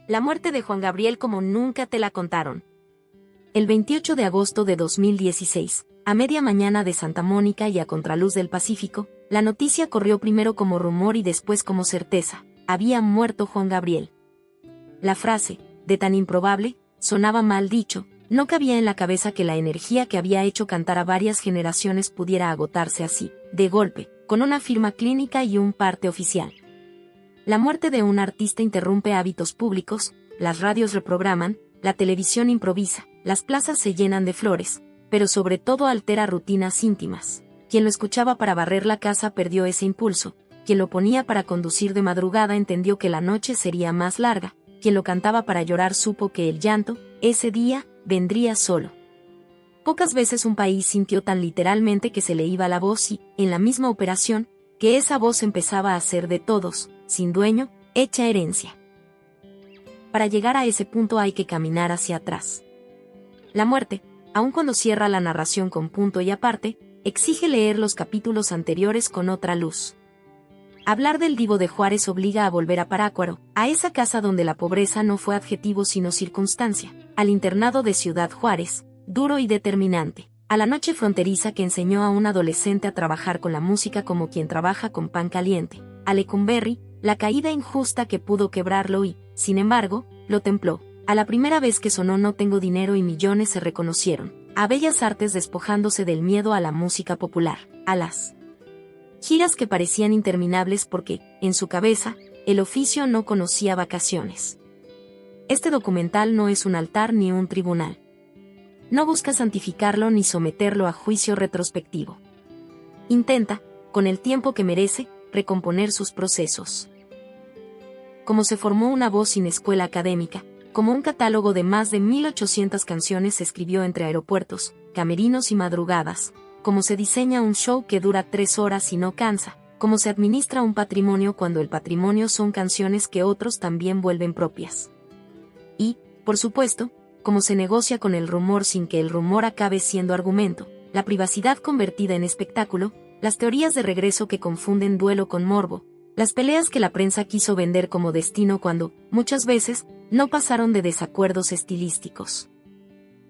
La muerte de Juan Gabriel como nunca te la contaron. El 28 de agosto de 2016, a media mañana de Santa Mónica y a contraluz del Pacífico, la noticia corrió primero como rumor y después como certeza: había muerto Juan Gabriel. La frase, de tan improbable, sonaba mal dicho, no cabía en la cabeza que la energía que había hecho cantar a varias generaciones pudiera agotarse así, de golpe, con una firma clínica y un parte oficial. La muerte de un artista interrumpe hábitos públicos, las radios reprograman, la televisión improvisa, las plazas se llenan de flores, pero sobre todo altera rutinas íntimas. Quien lo escuchaba para barrer la casa perdió ese impulso, quien lo ponía para conducir de madrugada entendió que la noche sería más larga, quien lo cantaba para llorar supo que el llanto, ese día, vendría solo. Pocas veces un país sintió tan literalmente que se le iba la voz y, en la misma operación, que esa voz empezaba a ser de todos, sin dueño, hecha herencia. Para llegar a ese punto hay que caminar hacia atrás. La muerte, aun cuando cierra la narración con punto y aparte, exige leer los capítulos anteriores con otra luz. Hablar del Divo de Juárez obliga a volver a Parácuaro, a esa casa donde la pobreza no fue adjetivo sino circunstancia, al internado de Ciudad Juárez, duro y determinante, a la noche fronteriza que enseñó a un adolescente a trabajar con la música como quien trabaja con pan caliente, a Lecumberri, la caída injusta que pudo quebrarlo y, sin embargo, lo templó. A la primera vez que sonó No tengo dinero y millones se reconocieron, a Bellas Artes despojándose del miedo a la música popular, a las giras que parecían interminables porque, en su cabeza, el oficio no conocía vacaciones. Este documental no es un altar ni un tribunal. No busca santificarlo ni someterlo a juicio retrospectivo. Intenta, con el tiempo que merece, recomponer sus procesos. Como se formó una voz sin escuela académica, como un catálogo de más de 1800 canciones se escribió entre aeropuertos, camerinos y madrugadas, como se diseña un show que dura 3 horas y no cansa, como se administra un patrimonio cuando el patrimonio son canciones que otros también vuelven propias. Y, por supuesto, como se negocia con el rumor sin que el rumor acabe siendo argumento, la privacidad convertida en espectáculo, las teorías de regreso que confunden duelo con morbo, las peleas que la prensa quiso vender como destino cuando, muchas veces, no pasaron de desacuerdos estilísticos.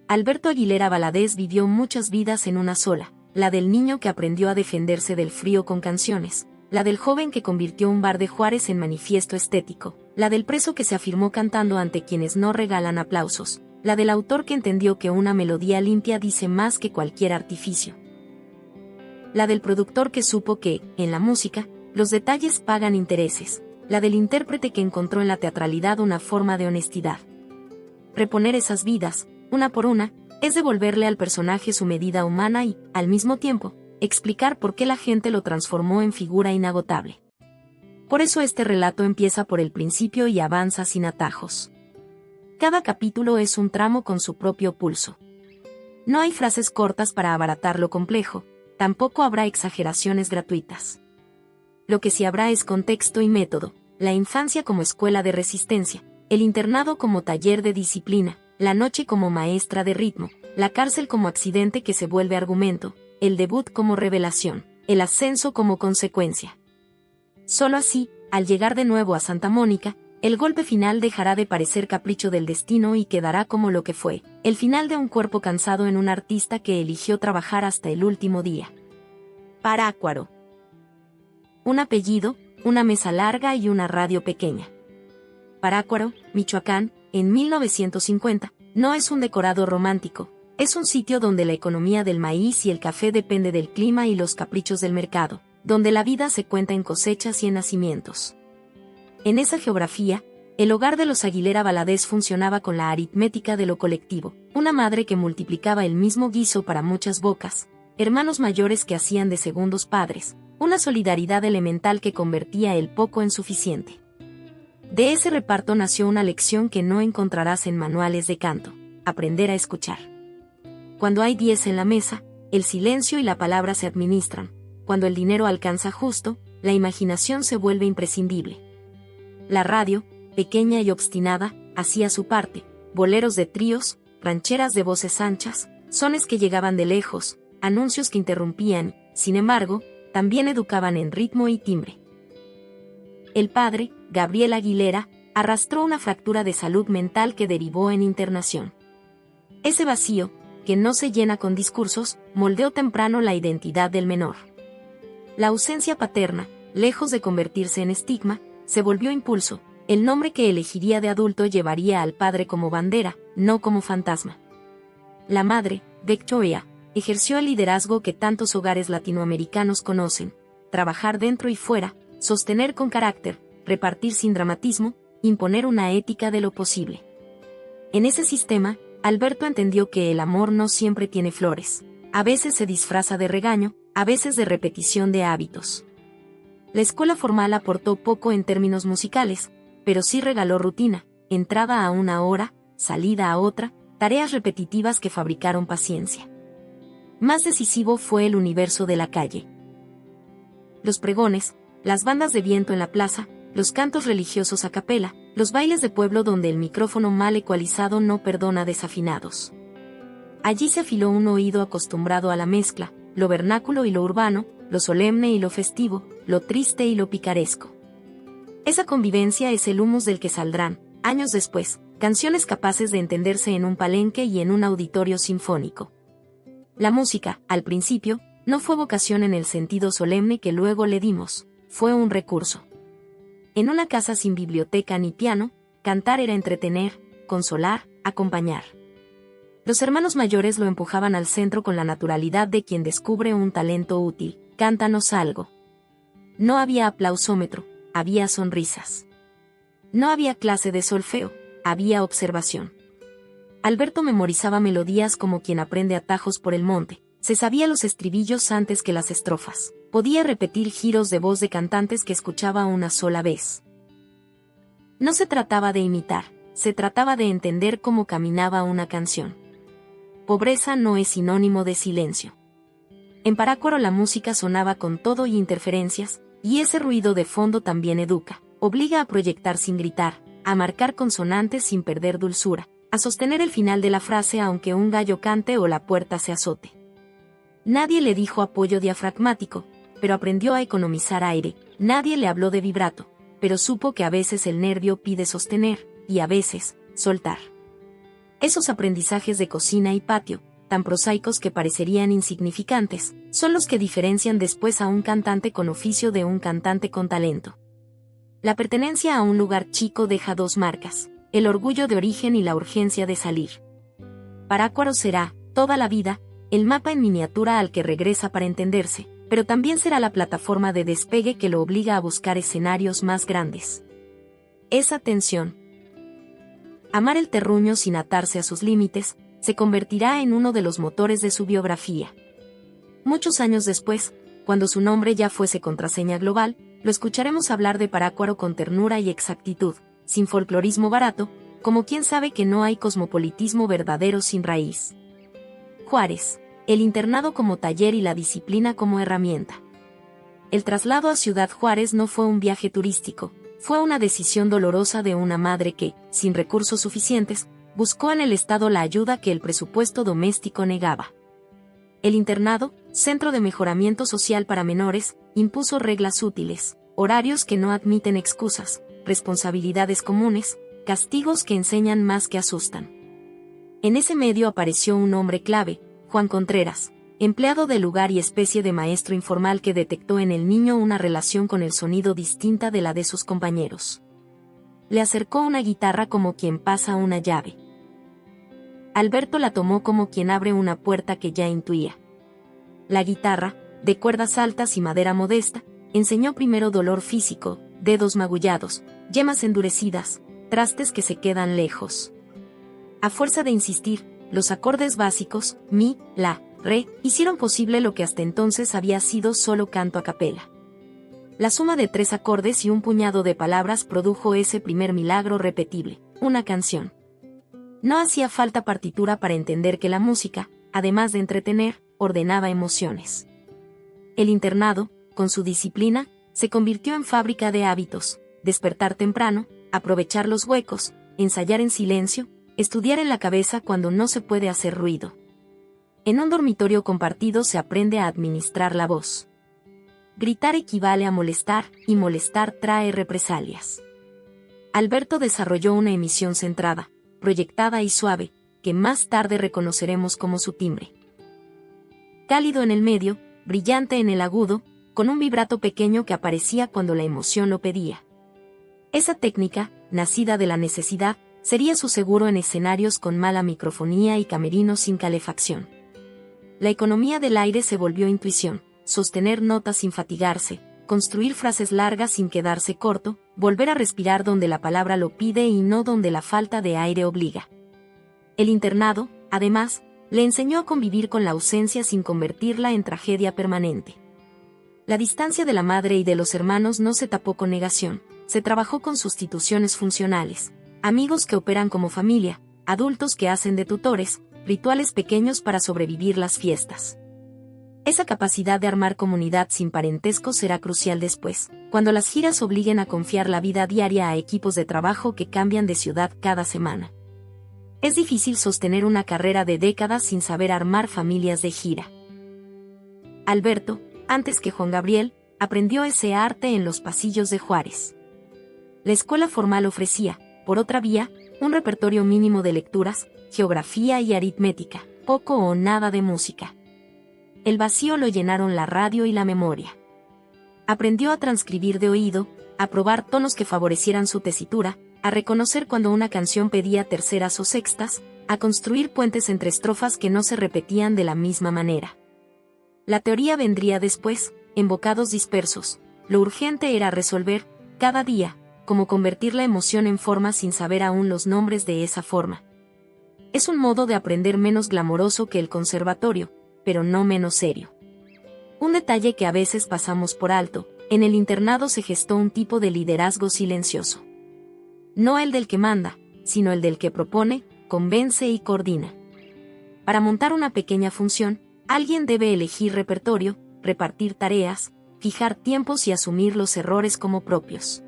Alberto Aguilera Valadez vivió muchas vidas en una sola, la del niño que aprendió a defenderse del frío con canciones, la del joven que convirtió un bar de Juárez en manifiesto estético, la del preso que se afirmó cantando ante quienes no regalan aplausos, la del autor que entendió que una melodía limpia dice más que cualquier artificio, la del productor que supo que, en la música, los detalles pagan intereses, la del intérprete que encontró en la teatralidad una forma de honestidad. Reponer esas vidas, una por una, es devolverle al personaje su medida humana y, al mismo tiempo, explicar por qué la gente lo transformó en figura inagotable. Por eso este relato empieza por el principio y avanza sin atajos. Cada capítulo es un tramo con su propio pulso. No hay frases cortas para abaratar lo complejo, tampoco habrá exageraciones gratuitas. Lo que sí habrá es contexto y método, la infancia como escuela de resistencia, el internado como taller de disciplina, la noche como maestra de ritmo, la cárcel como accidente que se vuelve argumento, el debut como revelación, el ascenso como consecuencia. Solo así, al llegar de nuevo a Santa Mónica, el golpe final dejará de parecer capricho del destino y quedará como lo que fue, el final de un cuerpo cansado en un artista que eligió trabajar hasta el último día. Parácuaro. Un apellido, una mesa larga y una radio pequeña. Parácuaro, Michoacán, en 1950, no es un decorado romántico, es un sitio donde la economía del maíz y el café depende del clima y los caprichos del mercado, donde la vida se cuenta en cosechas y en nacimientos. En esa geografía, el hogar de los Aguilera Valadez funcionaba con la aritmética de lo colectivo, una madre que multiplicaba el mismo guiso para muchas bocas, hermanos mayores que hacían de segundos padres, una solidaridad elemental que convertía el poco en suficiente. De ese reparto nació una lección que no encontrarás en manuales de canto: aprender a escuchar. Cuando hay 10 en la mesa, el silencio y la palabra se administran. Cuando el dinero alcanza justo, la imaginación se vuelve imprescindible. La radio, pequeña y obstinada, hacía su parte: boleros de tríos, rancheras de voces anchas, sones que llegaban de lejos, anuncios que interrumpían, sin embargo, también educaban en ritmo y timbre. El padre, Gabriel Aguilera, arrastró una fractura de salud mental que derivó en internación. Ese vacío, que no se llena con discursos, moldeó temprano la identidad del menor. La ausencia paterna, lejos de convertirse en estigma, se volvió impulso. El nombre que elegiría de adulto llevaría al padre como bandera, no como fantasma. La madre, Victoria, ejerció el liderazgo que tantos hogares latinoamericanos conocen: trabajar dentro y fuera, sostener con carácter, repartir sin dramatismo, imponer una ética de lo posible. En ese sistema, Alberto entendió que el amor no siempre tiene flores. A veces se disfraza de regaño, a veces de repetición de hábitos. La escuela formal aportó poco en términos musicales, pero sí regaló rutina, entrada a una hora, salida a otra, tareas repetitivas que fabricaron paciencia. Más decisivo fue el universo de la calle. Los pregones, las bandas de viento en la plaza, los cantos religiosos a capela, los bailes de pueblo donde el micrófono mal ecualizado no perdona desafinados. Allí se afiló un oído acostumbrado a la mezcla, lo vernáculo y lo urbano, lo solemne y lo festivo, lo triste y lo picaresco. Esa convivencia es el humus del que saldrán, años después, canciones capaces de entenderse en un palenque y en un auditorio sinfónico. La música, al principio, no fue vocación en el sentido solemne que luego le dimos, fue un recurso. En una casa sin biblioteca ni piano, cantar era entretener, consolar, acompañar. Los hermanos mayores lo empujaban al centro con la naturalidad de quien descubre un talento útil: cántanos algo. No había aplausómetro, había sonrisas. No había clase de solfeo, había observación. Alberto memorizaba melodías como quien aprende atajos por el monte, se sabía los estribillos antes que las estrofas, podía repetir giros de voz de cantantes que escuchaba una sola vez. No se trataba de imitar, se trataba de entender cómo caminaba una canción. Pobreza no es sinónimo de silencio. En Parácuaro la música sonaba con todo y interferencias, y ese ruido de fondo también educa, obliga a proyectar sin gritar, a marcar consonantes sin perder dulzura, a sostener el final de la frase aunque un gallo cante o la puerta se azote. Nadie le dijo apoyo diafragmático, pero aprendió a economizar aire. Nadie le habló de vibrato, pero supo que a veces el nervio pide sostener, y a veces, soltar. Esos aprendizajes de cocina y patio, tan prosaicos que parecerían insignificantes, son los que diferencian después a un cantante con oficio de un cantante con talento. La pertenencia a un lugar chico deja dos marcas: el orgullo de origen y la urgencia de salir. Parácuaro será, toda la vida, el mapa en miniatura al que regresa para entenderse, pero también será la plataforma de despegue que lo obliga a buscar escenarios más grandes. Esa tensión. Amar el terruño sin atarse a sus límites, se convertirá en uno de los motores de su biografía. Muchos años después, cuando su nombre ya fuese contraseña global, lo escucharemos hablar de Parácuaro con ternura y exactitud, sin folclorismo barato, como quien sabe que no hay cosmopolitismo verdadero sin raíz. Juárez, el internado como taller y la disciplina como herramienta. El traslado a Ciudad Juárez no fue un viaje turístico, fue una decisión dolorosa de una madre que, sin recursos suficientes, buscó en el Estado la ayuda que el presupuesto doméstico negaba. El internado, centro de mejoramiento social para menores, impuso reglas útiles, horarios que no admiten excusas, responsabilidades comunes, castigos que enseñan más que asustan. En ese medio apareció un hombre clave, Juan Contreras, empleado del lugar y especie de maestro informal que detectó en el niño una relación con el sonido distinta de la de sus compañeros. Le acercó una guitarra como quien pasa una llave. Alberto la tomó como quien abre una puerta que ya intuía. La guitarra, de cuerdas altas y madera modesta, enseñó primero dolor físico, dedos magullados, yemas endurecidas, trastes que se quedan lejos. A fuerza de insistir, los acordes básicos, mi, la, re, hicieron posible lo que hasta entonces había sido solo canto a capela. La suma de 3 acordes y un puñado de palabras produjo ese primer milagro repetible, una canción. No hacía falta partitura para entender que la música, además de entretener, ordenaba emociones. El internado, con su disciplina, se convirtió en fábrica de hábitos: despertar temprano, aprovechar los huecos, ensayar en silencio, estudiar en la cabeza cuando no se puede hacer ruido. En un dormitorio compartido se aprende a administrar la voz. Gritar equivale a molestar, y molestar trae represalias. Alberto desarrolló una emisión centrada, proyectada y suave, que más tarde reconoceremos como su timbre. Cálido en el medio, brillante en el agudo, con un vibrato pequeño que aparecía cuando la emoción lo pedía. Esa técnica, nacida de la necesidad, sería su seguro en escenarios con mala microfonía y camerinos sin calefacción. La economía del aire se volvió intuición, sostener notas sin fatigarse, construir frases largas sin quedarse corto, volver a respirar donde la palabra lo pide y no donde la falta de aire obliga. El internado, además, le enseñó a convivir con la ausencia sin convertirla en tragedia permanente. La distancia de la madre y de los hermanos no se tapó con negación, se trabajó con sustituciones funcionales, amigos que operan como familia, adultos que hacen de tutores, rituales pequeños para sobrevivir las fiestas. Esa capacidad de armar comunidad sin parentesco será crucial después, cuando las giras obliguen a confiar la vida diaria a equipos de trabajo que cambian de ciudad cada semana. Es difícil sostener una carrera de décadas sin saber armar familias de gira. Alberto, antes que Juan Gabriel, aprendió ese arte en los pasillos de Juárez. La escuela formal ofrecía, por otra vía, un repertorio mínimo de lecturas, geografía y aritmética, poco o nada de música. El vacío lo llenaron la radio y la memoria. Aprendió a transcribir de oído, a probar tonos que favorecieran su tesitura, a reconocer cuando una canción pedía terceras o sextas, a construir puentes entre estrofas que no se repetían de la misma manera. La teoría vendría después, en bocados dispersos. Lo urgente era resolver, cada día, cómo convertir la emoción en forma sin saber aún los nombres de esa forma. Es un modo de aprender menos glamoroso que el conservatorio, pero no menos serio. Un detalle que a veces pasamos por alto: en el internado se gestó un tipo de liderazgo silencioso. No el del que manda, sino el del que propone, convence y coordina. Para montar una pequeña función, alguien debe elegir repertorio, repartir tareas, fijar tiempos y asumir los errores como propios.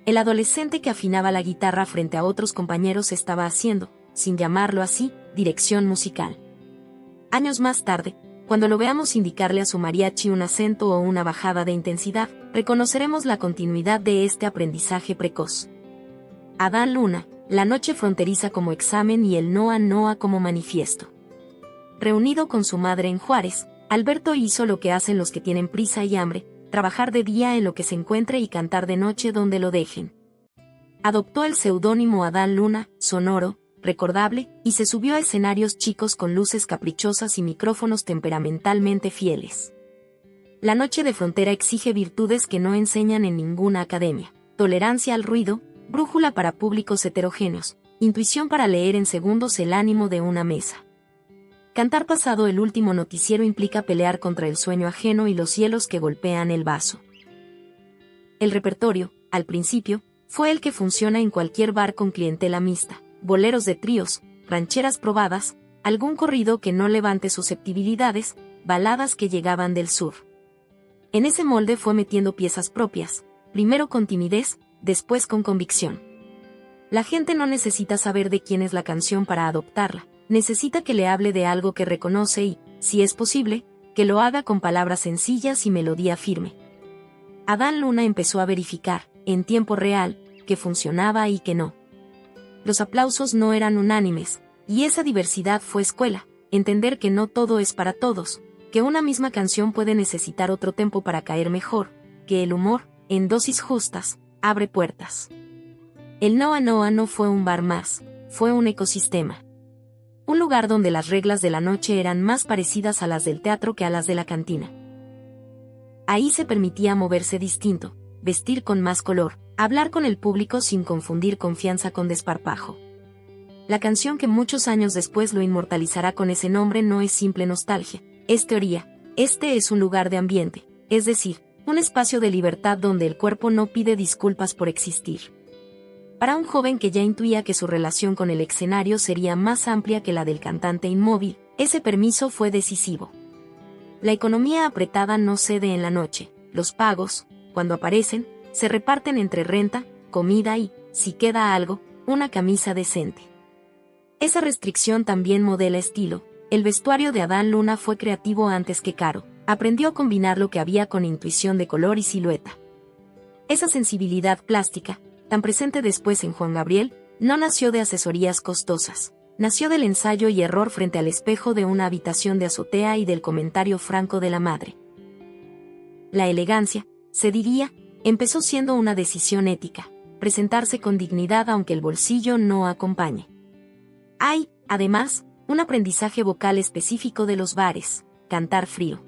El adolescente que afinaba la guitarra frente a otros compañeros estaba haciendo, sin llamarlo así, dirección musical. Años más tarde, cuando lo veamos indicarle a su mariachi un acento o una bajada de intensidad, reconoceremos la continuidad de este aprendizaje precoz. Adán Luna, la noche fronteriza como examen y el Noa Noa como manifiesto. Reunido con su madre en Juárez, Alberto hizo lo que hacen los que tienen prisa y hambre: trabajar de día en lo que se encuentre y cantar de noche donde lo dejen. Adoptó el seudónimo Adán Luna, sonoro, recordable, y se subió a escenarios chicos con luces caprichosas y micrófonos temperamentalmente fieles. La noche de frontera exige virtudes que no enseñan en ninguna academia: tolerancia al ruido, brújula para públicos heterogéneos, intuición para leer en segundos el ánimo de una mesa. Cantar pasado el último noticiero implica pelear contra el sueño ajeno y los hielos que golpean el vaso. El repertorio, al principio, fue el que funciona en cualquier bar con clientela mixta: boleros de tríos, rancheras probadas, algún corrido que no levante susceptibilidades, baladas que llegaban del sur. En ese molde fue metiendo piezas propias, primero con timidez, después con convicción. La gente no necesita saber de quién es la canción para adoptarla. Necesita que le hable de algo que reconoce y, si es posible, que lo haga con palabras sencillas y melodía firme. Adán Luna empezó a verificar, en tiempo real, que funcionaba y que no. Los aplausos no eran unánimes, y esa diversidad fue escuela: entender que no todo es para todos, que una misma canción puede necesitar otro tempo para caer mejor, que el humor, en dosis justas, abre puertas. El Noa Noa no fue un bar más, fue un ecosistema. Un lugar donde las reglas de la noche eran más parecidas a las del teatro que a las de la cantina. Ahí se permitía moverse distinto, vestir con más color, hablar con el público sin confundir confianza con desparpajo. La canción que muchos años después lo inmortalizará con ese nombre no es simple nostalgia, es teoría. Este es un lugar de ambiente, es decir, un espacio de libertad donde el cuerpo no pide disculpas por existir. Para un joven que ya intuía que su relación con el escenario sería más amplia que la del cantante inmóvil, ese permiso fue decisivo. La economía apretada no cede en la noche: los pagos, cuando aparecen, se reparten entre renta, comida y, si queda algo, una camisa decente. Esa restricción también modela estilo. El vestuario de Adán Luna fue creativo antes que caro. Aprendió a combinar lo que había con intuición de color y silueta. Esa sensibilidad plástica, tan presente después en Juan Gabriel, no nació de asesorías costosas. Nació del ensayo y error frente al espejo de una habitación de azotea y del comentario franco de la madre. La elegancia, se diría, empezó siendo una decisión ética, presentarse con dignidad aunque el bolsillo no acompañe. Hay, además, un aprendizaje vocal específico de los bares, cantar frío.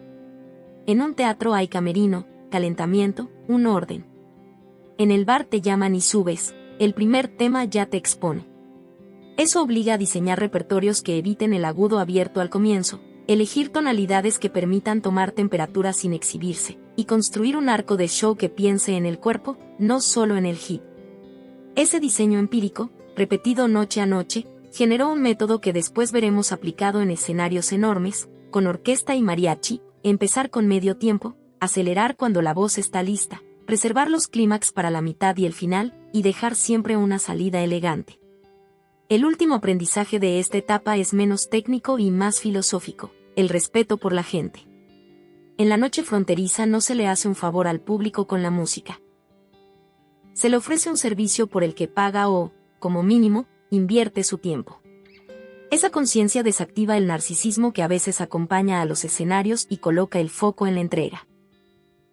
En un teatro hay camerino, calentamiento, un orden. En el bar te llaman y subes, el primer tema ya te expone. Eso obliga a diseñar repertorios que eviten el agudo abierto al comienzo, elegir tonalidades que permitan tomar temperaturas sin exhibirse, y construir un arco de show que piense en el cuerpo, no solo en el hit. Ese diseño empírico, repetido noche a noche, generó un método que después veremos aplicado en escenarios enormes, con orquesta y mariachi, empezar con medio tiempo, acelerar cuando la voz está lista, reservar los clímax para la mitad y el final, y dejar siempre una salida elegante. El último aprendizaje de esta etapa es menos técnico y más filosófico, el respeto por la gente. En la noche fronteriza no se le hace un favor al público con la música. Se le ofrece un servicio por el que paga o, como mínimo, invierte su tiempo. Esa conciencia desactiva el narcisismo que a veces acompaña a los escenarios y coloca el foco en la entrega.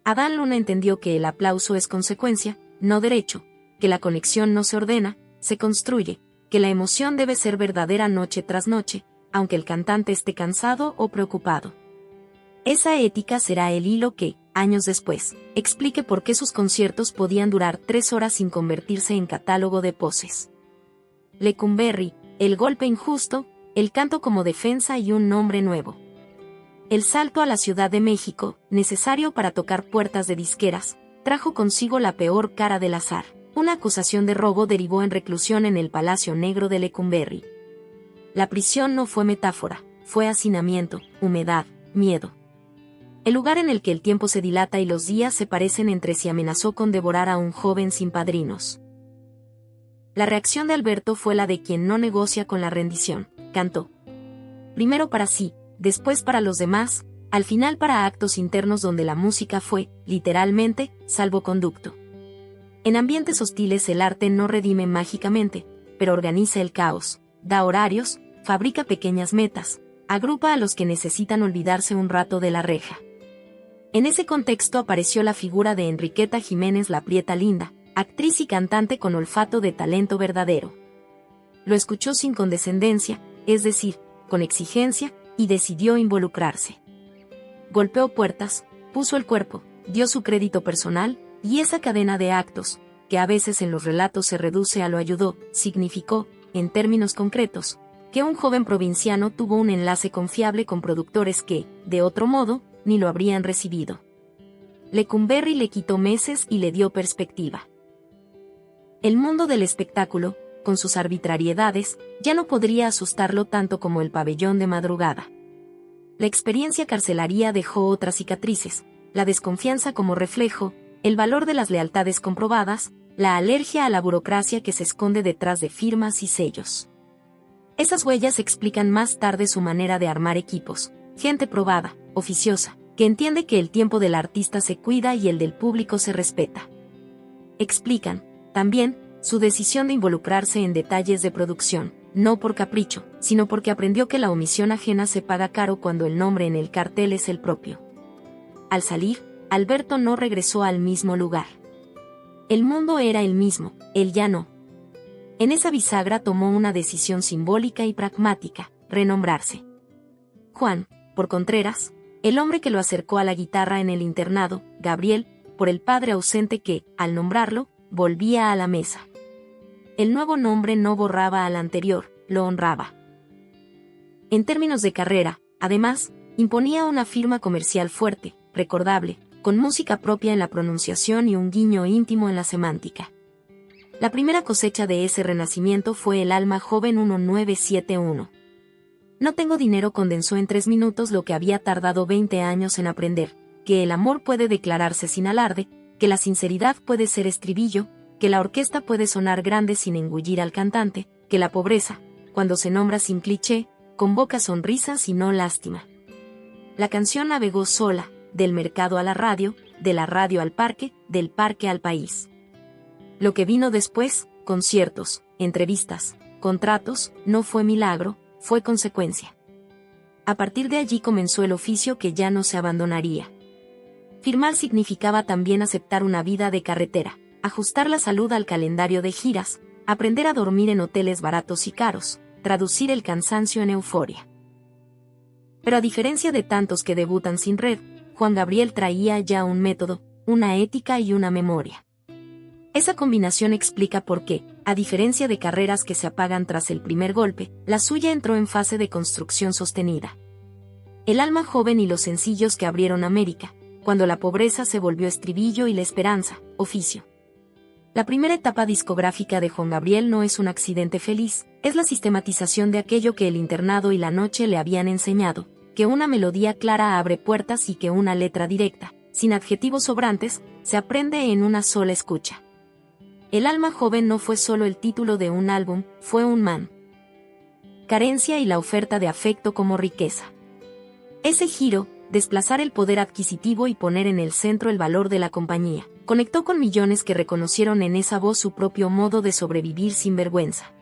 Adán Luna entendió que el aplauso es consecuencia, no derecho, que la conexión no se ordena, se construye, que la emoción debe ser verdadera noche tras noche, aunque el cantante esté cansado o preocupado. Esa ética será el hilo que, años después, explique por qué sus conciertos podían durar 3 horas sin convertirse en catálogo de poses. Lecumberri, el golpe injusto, el canto como defensa y un nombre nuevo. El salto a la Ciudad de México, necesario para tocar puertas de disqueras, trajo consigo la peor cara del azar. Una acusación de robo derivó en reclusión en el Palacio Negro de Lecumberri. La prisión no fue metáfora, fue hacinamiento, humedad, miedo. El lugar en el que el tiempo se dilata y los días se parecen entre sí amenazó con devorar a un joven sin padrinos. La reacción de Alberto fue la de quien no negocia con la rendición, cantó. Primero para sí, después para los demás, al final para actos internos donde la música fue, literalmente, salvoconducto. En ambientes hostiles el arte no redime mágicamente, pero organiza el caos, da horarios, fabrica pequeñas metas, agrupa a los que necesitan olvidarse un rato de la reja. En ese contexto apareció la figura de Enriqueta Jiménez la Prieta Linda, actriz y cantante con olfato de talento verdadero. Lo escuchó sin condescendencia, es decir, con exigencia, y decidió involucrarse. Golpeó puertas, puso el cuerpo, dio su crédito personal, y esa cadena de actos, que a veces en los relatos se reduce a lo ayudó, significó, en términos concretos, que un joven provinciano tuvo un enlace confiable con productores que, de otro modo, ni lo habrían recibido. Lecumberri le quitó meses y le dio perspectiva. El mundo del espectáculo, con sus arbitrariedades, ya no podría asustarlo tanto como el pabellón de madrugada. La experiencia carcelaria dejó otras cicatrices, la desconfianza como reflejo, el valor de las lealtades comprobadas, la alergia a la burocracia que se esconde detrás de firmas y sellos. Esas huellas explican más tarde su manera de armar equipos, gente probada, oficiosa, que entiende que el tiempo del artista se cuida y el del público se respeta. Explican, también, su decisión de involucrarse en detalles de producción, no por capricho, sino porque aprendió que la omisión ajena se paga caro cuando el nombre en el cartel es el propio. Al salir, Alberto no regresó al mismo lugar. El mundo era el mismo, él ya no. En esa bisagra tomó una decisión simbólica y pragmática, renombrarse. Juan, por Contreras, el hombre que lo acercó a la guitarra en el internado, Gabriel, por el padre ausente que, al nombrarlo, volvía a la mesa. El nuevo nombre no borraba al anterior, lo honraba. En términos de carrera, además, imponía una firma comercial fuerte, recordable, con música propia en la pronunciación y un guiño íntimo en la semántica. La primera cosecha de ese renacimiento fue el Alma Joven 1971. No tengo dinero condensó en 3 minutos lo que había tardado 20 años en aprender, que el amor puede declararse sin alarde, que la sinceridad puede ser estribillo, que la orquesta puede sonar grande sin engullir al cantante, que la pobreza, cuando se nombra sin cliché, convoca sonrisas y no lástima. La canción navegó sola, del mercado a la radio, de la radio al parque, del parque al país. Lo que vino después, conciertos, entrevistas, contratos, no fue milagro, fue consecuencia. A partir de allí comenzó el oficio que ya no se abandonaría. Firmar significaba también aceptar una vida de carretera, ajustar la salud al calendario de giras, aprender a dormir en hoteles baratos y caros, traducir el cansancio en euforia. Pero a diferencia de tantos que debutan sin red, Juan Gabriel traía ya un método, una ética y una memoria. Esa combinación explica por qué, a diferencia de carreras que se apagan tras el primer golpe, la suya entró en fase de construcción sostenida. El alma joven y los sencillos que abrieron América, cuando la pobreza se volvió estribillo y la esperanza, oficio. La primera etapa discográfica de Juan Gabriel no es un accidente feliz, es la sistematización de aquello que el internado y la noche le habían enseñado, que una melodía clara abre puertas y que una letra directa, sin adjetivos sobrantes, se aprende en una sola escucha. El alma joven no fue solo el título de un álbum, fue un man. Carencia y la oferta de afecto como riqueza. Ese giro, desplazar el poder adquisitivo y poner en el centro el valor de la compañía, conectó con millones que reconocieron en esa voz su propio modo de sobrevivir sin vergüenza.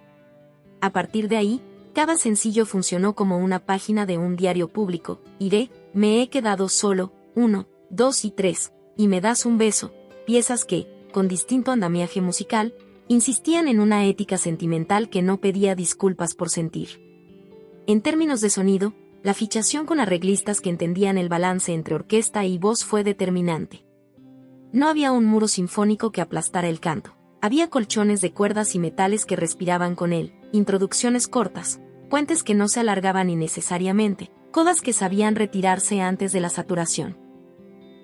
A partir de ahí, cada sencillo funcionó como una página de un diario público: iré, me he quedado solo, 1, 2 y 3, y me das un beso, piezas que, con distinto andamiaje musical, insistían en una ética sentimental que no pedía disculpas por sentir. En términos de sonido, la fichación con arreglistas que entendían el balance entre orquesta y voz fue determinante. No había un muro sinfónico que aplastara el canto. Había colchones de cuerdas y metales que respiraban con él, introducciones cortas, puentes que no se alargaban innecesariamente, codas que sabían retirarse antes de la saturación.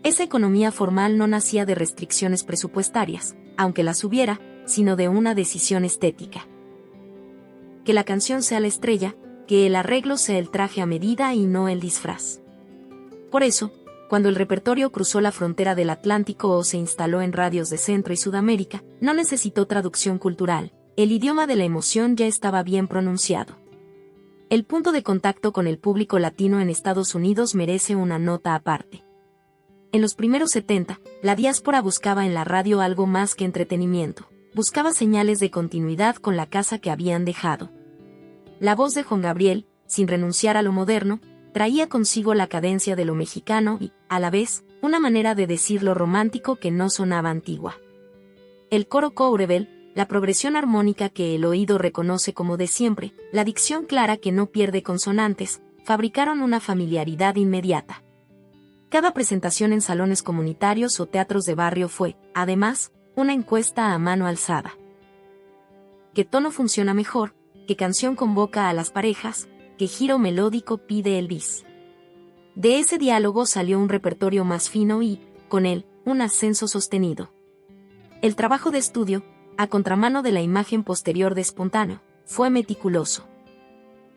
Esa economía formal no nacía de restricciones presupuestarias, aunque las hubiera, sino de una decisión estética. Que la canción sea la estrella, que el arreglo sea el traje a medida y no el disfraz. Por eso, cuando el repertorio cruzó la frontera del Atlántico o se instaló en radios de Centro y Sudamérica, no necesitó traducción cultural, el idioma de la emoción ya estaba bien pronunciado. El punto de contacto con el público latino en Estados Unidos merece una nota aparte. En los primeros 70, la diáspora buscaba en la radio algo más que entretenimiento, buscaba señales de continuidad con la casa que habían dejado. La voz de Juan Gabriel, sin renunciar a lo moderno, traía consigo la cadencia de lo mexicano y, a la vez, una manera de decir lo romántico que no sonaba antigua. El coro Courevel, la progresión armónica que el oído reconoce como de siempre, la dicción clara que no pierde consonantes, fabricaron una familiaridad inmediata. Cada presentación en salones comunitarios o teatros de barrio fue, además, una encuesta a mano alzada. ¿Qué tono funciona mejor? ¿Qué canción convoca a las parejas? ¿Qué giro melódico pide el bis? De ese diálogo salió un repertorio más fino y, con él, un ascenso sostenido. El trabajo de estudio, a contramano de la imagen posterior de espontáneo, fue meticuloso.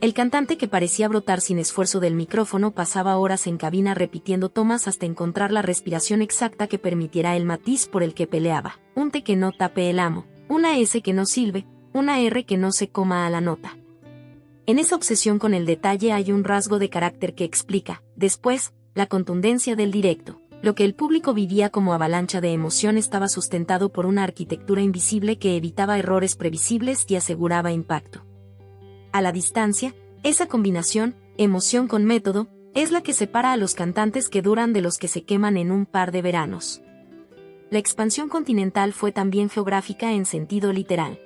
El cantante, que parecía brotar sin esfuerzo del micrófono, pasaba horas en cabina repitiendo tomas hasta encontrar la respiración exacta que permitiera el matiz por el que peleaba, un T que no tape el amo, una S que no silbe, una R que no se coma a la nota. En esa obsesión con el detalle hay un rasgo de carácter que explica, después, la contundencia del directo. Lo que el público vivía como avalancha de emoción estaba sustentado por una arquitectura invisible que evitaba errores previsibles y aseguraba impacto. A la distancia, esa combinación, emoción con método, es la que separa a los cantantes que duran de los que se queman en un par de veranos. La expansión continental fue también geográfica en sentido literal.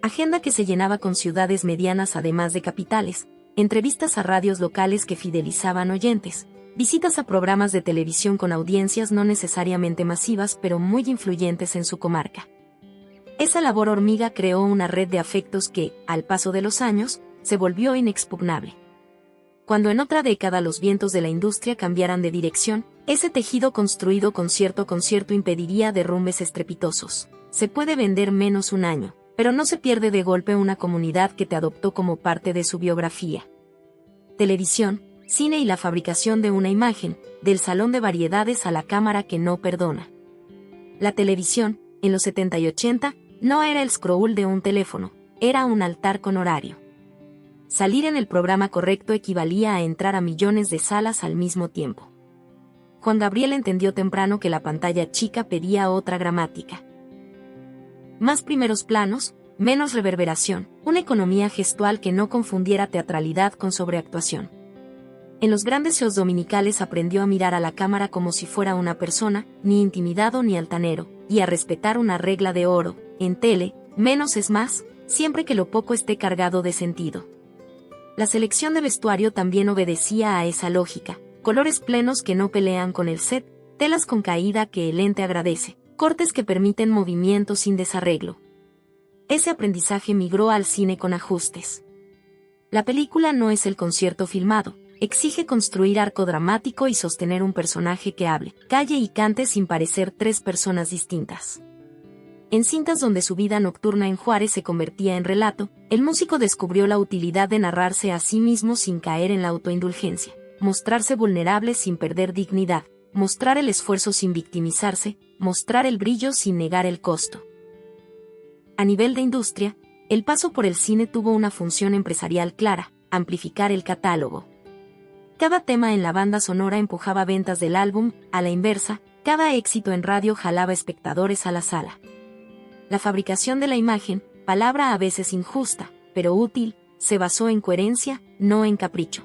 Agenda que se llenaba con ciudades medianas además de capitales, entrevistas a radios locales que fidelizaban oyentes, visitas a programas de televisión con audiencias no necesariamente masivas pero muy influyentes en su comarca. Esa labor hormiga creó una red de afectos que, al paso de los años, se volvió inexpugnable. Cuando en otra década los vientos de la industria cambiaran de dirección, ese tejido construido concierto a concierto impediría derrumbes estrepitosos. Se puede vender menos un año, pero no se pierde de golpe una comunidad que te adoptó como parte de su biografía. Televisión, cine y la fabricación de una imagen, del salón de variedades a la cámara que no perdona. La televisión, en los 70 y 80, no era el scroll de un teléfono, era un altar con horario. Salir en el programa correcto equivalía a entrar a millones de salas al mismo tiempo. Juan Gabriel entendió temprano que la pantalla chica pedía otra gramática. más primeros planos, menos reverberación, una economía gestual que no confundiera teatralidad con sobreactuación. En los grandes shows dominicales aprendió a mirar a la cámara como si fuera una persona, ni intimidado ni altanero, y a respetar una regla de oro: en tele, menos es más, siempre que lo poco esté cargado de sentido. La selección de vestuario también obedecía a esa lógica: colores plenos que no pelean con el set, telas con caída que el ente agradece, cortes que permiten movimiento sin desarreglo. Ese aprendizaje migró al cine con ajustes. La película no es el concierto filmado. Exige construir arco dramático y sostener un personaje que hable, calle y cante sin parecer tres personas distintas. En cintas donde su vida nocturna en Juárez se convertía en relato, el músico descubrió la utilidad de narrarse a sí mismo sin caer en la autoindulgencia, mostrarse vulnerable sin perder dignidad, mostrar el esfuerzo sin victimizarse, mostrar el brillo sin negar el costo. A nivel de industria, el paso por el cine tuvo una función empresarial clara: amplificar el catálogo. Cada tema en la banda sonora empujaba ventas del álbum, a la inversa, cada éxito en radio jalaba espectadores a la sala. La fabricación de la imagen, palabra a veces injusta, pero útil, se basó en coherencia, no en capricho.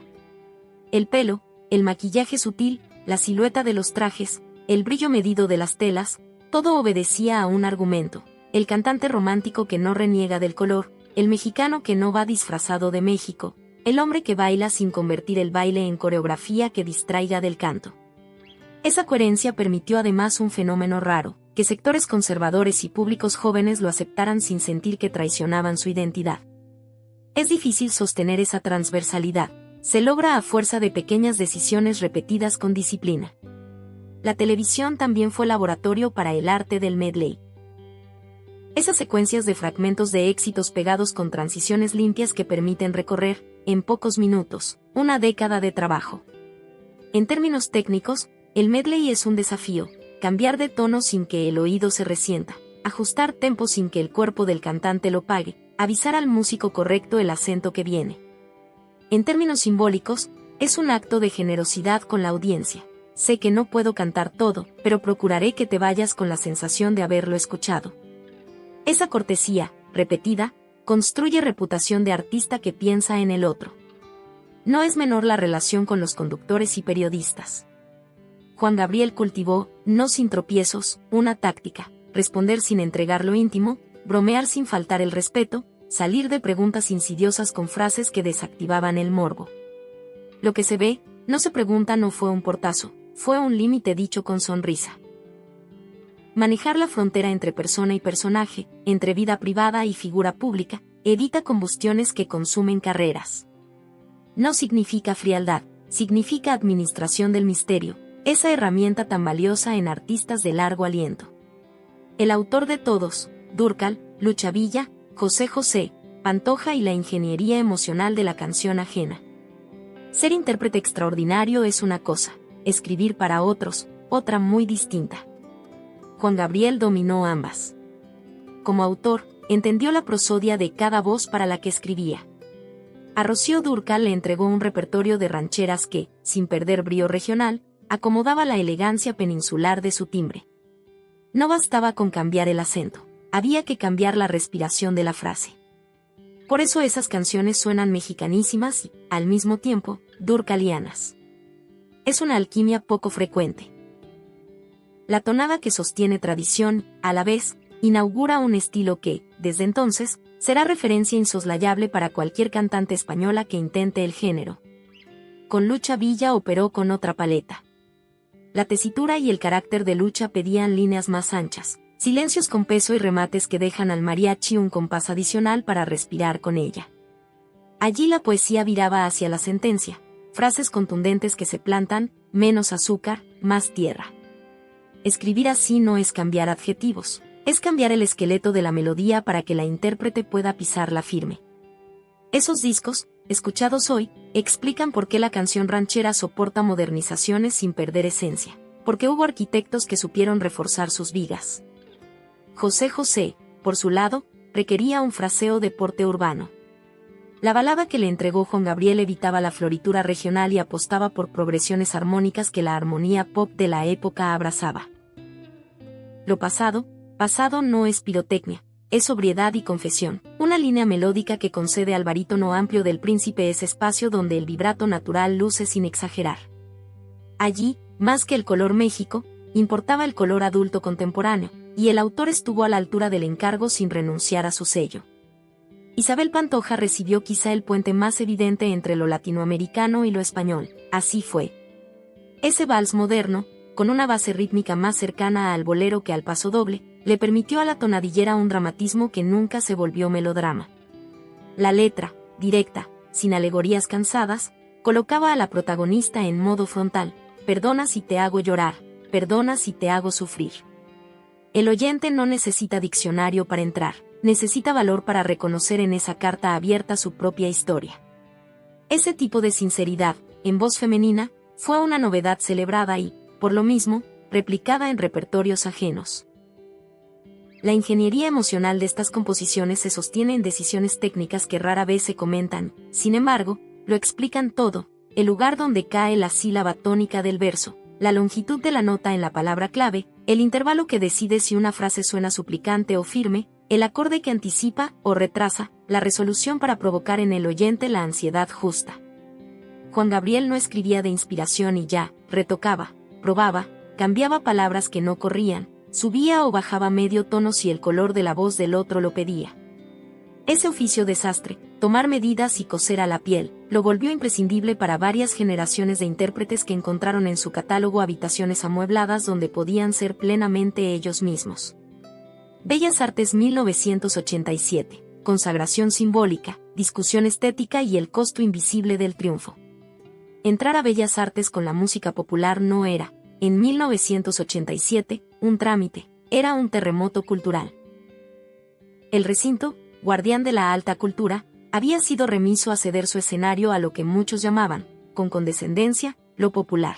El pelo, el maquillaje sutil, la silueta de los trajes, el brillo medido de las telas, todo obedecía a un argumento: el cantante romántico que no reniega del color, el mexicano que no va disfrazado de México, el hombre que baila sin convertir el baile en coreografía que distraiga del canto. Esa coherencia permitió además un fenómeno raro: que sectores conservadores y públicos jóvenes lo aceptaran sin sentir que traicionaban su identidad. Es difícil sostener esa transversalidad, se logra a fuerza de pequeñas decisiones repetidas con disciplina. La televisión también fue laboratorio para el arte del medley. Esas secuencias de fragmentos de éxitos pegados con transiciones limpias que permiten recorrer, en pocos minutos, una década de trabajo. En términos técnicos, el medley es un desafío: cambiar de tono sin que el oído se resienta, ajustar tempo sin que el cuerpo del cantante lo pague, avisar al músico correcto el acento que viene. En términos simbólicos, es un acto de generosidad con la audiencia: sé que no puedo cantar todo, pero procuraré que te vayas con la sensación de haberlo escuchado. Esa cortesía, repetida, construye reputación de artista que piensa en el otro. No es menor la relación con los conductores y periodistas. Juan Gabriel cultivó, no sin tropiezos, una táctica: responder sin entregar lo íntimo, bromear sin faltar el respeto, salir de preguntas insidiosas con frases que desactivaban el morbo. Lo que se ve, no se pregunta no fue un portazo, fue un límite dicho con sonrisa. Manejar la frontera entre persona y personaje, entre vida privada y figura pública, evita combustiones que consumen carreras. No significa frialdad, significa administración del misterio, esa herramienta tan valiosa en artistas de largo aliento. El autor de todos, Dúrcal, Lucha Villa, José José, Pantoja y la ingeniería emocional de la canción ajena. Ser intérprete extraordinario es una cosa, escribir para otros, otra muy distinta. Juan Gabriel dominó ambas. Como autor, entendió la prosodia de cada voz para la que escribía. A Rocío Dúrcal le entregó un repertorio de rancheras que, sin perder brío regional, acomodaba la elegancia peninsular de su timbre. No bastaba con cambiar el acento, había que cambiar la respiración de la frase. Por eso esas canciones suenan mexicanísimas y, al mismo tiempo, durcalianas. Es una alquimia poco frecuente. La tonada que sostiene tradición, a la vez, inaugura un estilo que, desde entonces, será referencia insoslayable para cualquier cantante española que intente el género. Con Lucha Villa operó con otra paleta. La tesitura y el carácter de Lucha pedían líneas más anchas, silencios con peso y remates que dejan al mariachi un compás adicional para respirar con ella. Allí la poesía viraba hacia la sentencia, frases contundentes que se plantan: menos azúcar, más tierra. Escribir así no es cambiar adjetivos, es cambiar el esqueleto de la melodía para que la intérprete pueda pisarla firme. Esos discos, escuchados hoy, explican por qué la canción ranchera soporta modernizaciones sin perder esencia, porque hubo arquitectos que supieron reforzar sus vigas. José José, por su lado, requería un fraseo de porte urbano. La balada que le entregó Juan Gabriel evitaba la floritura regional y apostaba por progresiones armónicas que la armonía pop de la época abrazaba. Lo pasado, pasado no es pirotecnia, es sobriedad y confesión. Una línea melódica que concede al barítono amplio del príncipe ese espacio donde el vibrato natural luce sin exagerar. Allí, más que el color México, importaba el color adulto contemporáneo, y el autor estuvo a la altura del encargo sin renunciar a su sello. Isabel Pantoja recibió quizá el puente más evidente entre lo latinoamericano y lo español. Así fue. Ese vals moderno, con una base rítmica más cercana al bolero que al pasodoble, le permitió a la tonadillera un dramatismo que nunca se volvió melodrama. La letra, directa, sin alegorías cansadas, colocaba a la protagonista en modo frontal: perdona si te hago llorar, perdona si te hago sufrir. El oyente no necesita diccionario para entrar, necesita valor para reconocer en esa carta abierta su propia historia. Ese tipo de sinceridad, en voz femenina, fue una novedad celebrada y, por lo mismo, replicada en repertorios ajenos. La ingeniería emocional de estas composiciones se sostiene en decisiones técnicas que rara vez se comentan, sin embargo, lo explican todo: el lugar donde cae la sílaba tónica del verso, la longitud de la nota en la palabra clave, el intervalo que decide si una frase suena suplicante o firme, el acorde que anticipa o retrasa, la resolución para provocar en el oyente la ansiedad justa. Juan Gabriel no escribía de inspiración y ya, retocaba, probaba, cambiaba palabras que no corrían, subía o bajaba medio tono si el color de la voz del otro lo pedía. Ese oficio desastre, tomar medidas y coser a la piel, lo volvió imprescindible para varias generaciones de intérpretes que encontraron en su catálogo habitaciones amuebladas donde podían ser plenamente ellos mismos. Bellas Artes 1987, consagración simbólica, discusión estética y el costo invisible del triunfo. Entrar a Bellas Artes con la música popular no era, en 1987, un trámite, era un terremoto cultural. El recinto, guardián de la alta cultura, había sido remiso a ceder su escenario a lo que muchos llamaban, con condescendencia, lo popular.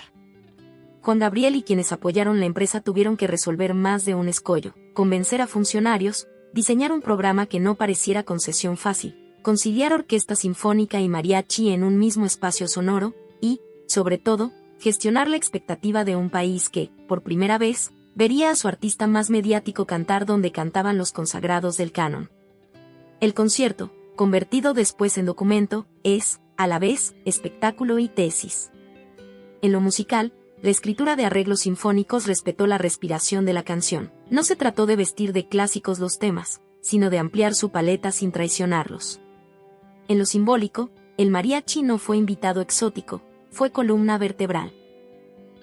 Juan Gabriel y quienes apoyaron la empresa tuvieron que resolver más de un escollo: convencer a funcionarios, diseñar un programa que no pareciera concesión fácil, conciliar orquesta sinfónica y mariachi en un mismo espacio sonoro, y, sobre todo, gestionar la expectativa de un país que, por primera vez, vería a su artista más mediático cantar donde cantaban los consagrados del canon. El concierto, convertido después en documento, es, a la vez, espectáculo y tesis. En lo musical, la escritura de arreglos sinfónicos respetó la respiración de la canción. No se trató de vestir de clásicos los temas, sino de ampliar su paleta sin traicionarlos. En lo simbólico, el mariachi no fue invitado exótico, fue columna vertebral.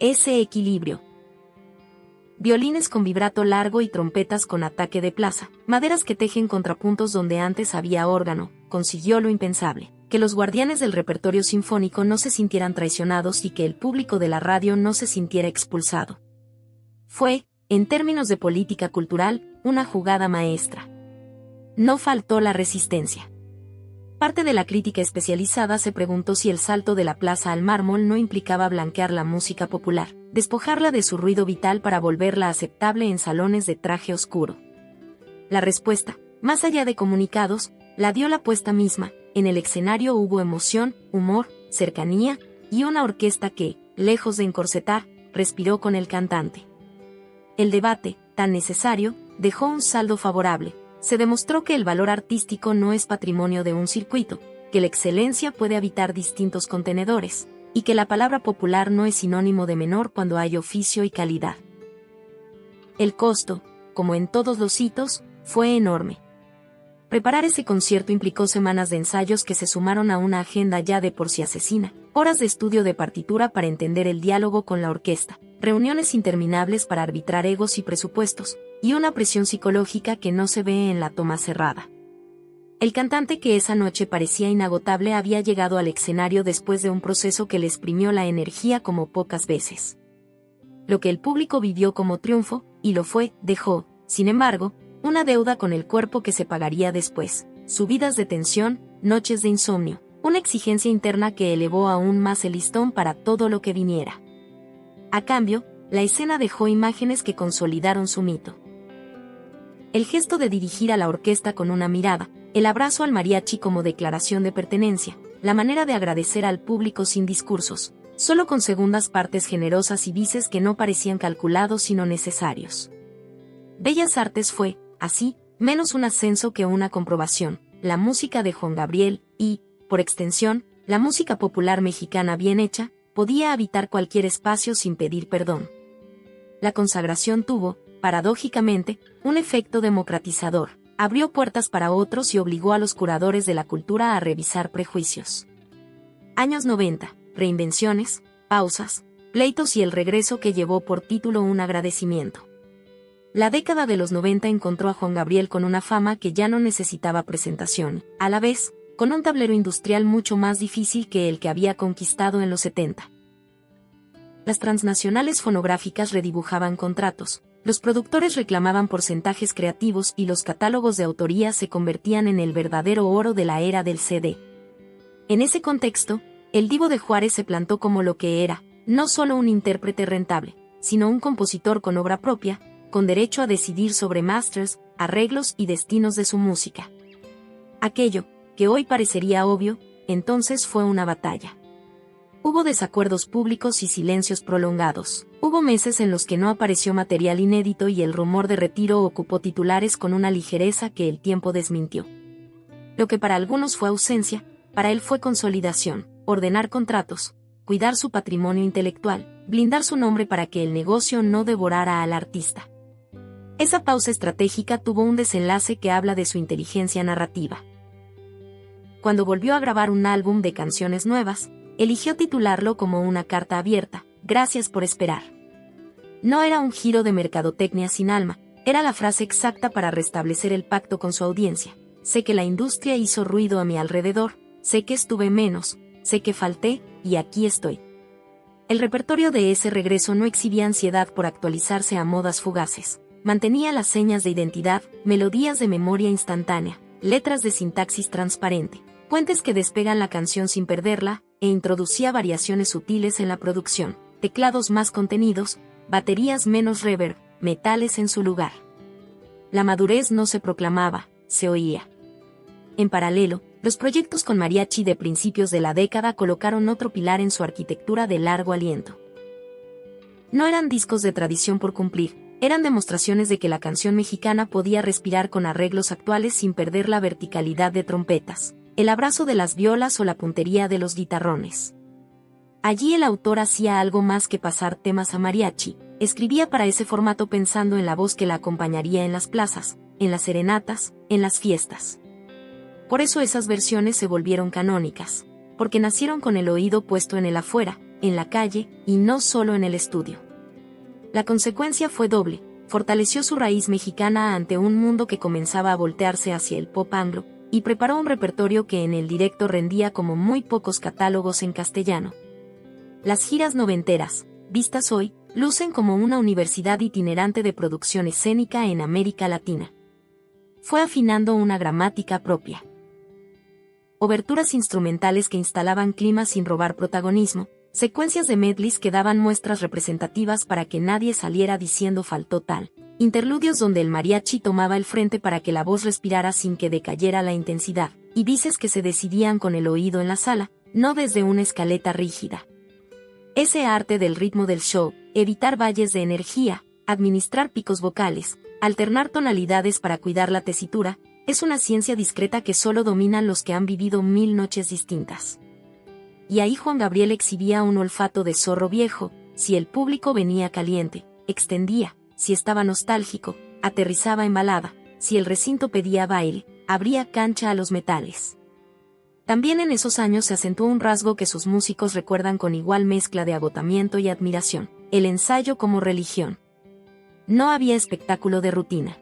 Ese equilibrio. Violines con vibrato largo y trompetas con ataque de plaza, maderas que tejen contrapuntos donde antes había órgano, consiguió lo impensable: que los guardianes del repertorio sinfónico no se sintieran traicionados y que el público de la radio no se sintiera expulsado. Fue, en términos de política cultural, una jugada maestra. No faltó la resistencia. Parte de la crítica especializada se preguntó si el salto de la plaza al mármol no implicaba blanquear la música popular, despojarla de su ruido vital para volverla aceptable en salones de traje oscuro. La respuesta, más allá de comunicados, la dio la puesta misma: en el escenario hubo emoción, humor, cercanía, y una orquesta que, lejos de encorsetar, respiró con el cantante. El debate, tan necesario, dejó un saldo favorable. Se demostró que el valor artístico no es patrimonio de un circuito, que la excelencia puede habitar distintos contenedores, y que la palabra popular no es sinónimo de menor cuando hay oficio y calidad. El costo, como en todos los hitos, fue enorme. Preparar ese concierto implicó semanas de ensayos que se sumaron a una agenda ya de por sí asesina, horas de estudio de partitura para entender el diálogo con la orquesta, reuniones interminables para arbitrar egos y presupuestos, y una presión psicológica que no se ve en la toma cerrada. El cantante, que esa noche parecía inagotable, había llegado al escenario después de un proceso que le exprimió la energía como pocas veces. Lo que el público vivió como triunfo, y lo fue, dejó, sin embargo, una deuda con el cuerpo que se pagaría después: subidas de tensión, noches de insomnio, una exigencia interna que elevó aún más el listón para todo lo que viniera. A cambio, la escena dejó imágenes que consolidaron su mito. El gesto de dirigir a la orquesta con una mirada, el abrazo al mariachi como declaración de pertenencia, la manera de agradecer al público sin discursos, solo con segundas partes generosas y vices que no parecían calculados sino necesarios. Bellas Artes fue, así, menos un ascenso que una comprobación. La música de Juan Gabriel y, por extensión, la música popular mexicana bien hecha, podía habitar cualquier espacio sin pedir perdón. La consagración tuvo, paradójicamente, un efecto democratizador, abrió puertas para otros y obligó a los curadores de la cultura a revisar prejuicios. Años 90, reinvenciones, pausas, pleitos y el regreso que llevó por título un agradecimiento. La década de los 90 encontró a Juan Gabriel con una fama que ya no necesitaba presentación, a la vez, con un tablero industrial mucho más difícil que el que había conquistado en los 70. Las transnacionales fonográficas redibujaban contratos, los productores reclamaban porcentajes creativos y los catálogos de autoría se convertían en el verdadero oro de la era del CD. En ese contexto, el Divo de Juárez se plantó como lo que era, no solo un intérprete rentable, sino un compositor con obra propia, con derecho a decidir sobre masters, arreglos y destinos de su música. Aquello, que hoy parecería obvio, entonces fue una batalla. Hubo desacuerdos públicos y silencios prolongados. Hubo meses en los que no apareció material inédito y el rumor de retiro ocupó titulares con una ligereza que el tiempo desmintió. Lo que para algunos fue ausencia, para él fue consolidación, ordenar contratos, cuidar su patrimonio intelectual, blindar su nombre para que el negocio no devorara al artista. Esa pausa estratégica tuvo un desenlace que habla de su inteligencia narrativa. Cuando volvió a grabar un álbum de canciones nuevas, eligió titularlo como una carta abierta, gracias por esperar. No era un giro de mercadotecnia sin alma, era la frase exacta para restablecer el pacto con su audiencia. Sé que la industria hizo ruido a mi alrededor, sé que estuve menos, sé que falté, y aquí estoy. El repertorio de ese regreso no exhibía ansiedad por actualizarse a modas fugaces. Mantenía las señas de identidad, melodías de memoria instantánea, letras de sintaxis transparente, puentes que despegan la canción sin perderla, e introducía variaciones sutiles en la producción, teclados más contenidos, baterías menos reverb, metales en su lugar. La madurez no se proclamaba, se oía. En paralelo, los proyectos con mariachi de principios de la década colocaron otro pilar en su arquitectura de largo aliento. No eran discos de tradición por cumplir, eran demostraciones de que la canción mexicana podía respirar con arreglos actuales sin perder la verticalidad de trompetas, el abrazo de las violas o la puntería de los guitarrones. Allí el autor hacía algo más que pasar temas a mariachi, escribía para ese formato pensando en la voz que la acompañaría en las plazas, en las serenatas, en las fiestas. Por eso esas versiones se volvieron canónicas, porque nacieron con el oído puesto en el afuera, en la calle, y no solo en el estudio. La consecuencia fue doble, fortaleció su raíz mexicana ante un mundo que comenzaba a voltearse hacia el pop anglo, y preparó un repertorio que en el directo rendía como muy pocos catálogos en castellano. Las giras noventeras, vistas hoy, lucen como una universidad itinerante de producción escénica en América Latina. Fue afinando una gramática propia. Oberturas instrumentales que instalaban climas sin robar protagonismo, secuencias de medleys que daban muestras representativas para que nadie saliera diciendo faltó tal, interludios donde el mariachi tomaba el frente para que la voz respirara sin que decayera la intensidad, y dices que se decidían con el oído en la sala, no desde una escaleta rígida. Ese arte del ritmo del show, evitar valles de energía, administrar picos vocales, alternar tonalidades para cuidar la tesitura, es una ciencia discreta que solo dominan los que han vivido 1000 noches distintas. Y ahí Juan Gabriel exhibía un olfato de zorro viejo, si el público venía caliente, extendía, si estaba nostálgico, aterrizaba en balada, si el recinto pedía baile, abría cancha a los metales. También en esos años se acentuó un rasgo que sus músicos recuerdan con igual mezcla de agotamiento y admiración, el ensayo como religión. No había espectáculo de rutina.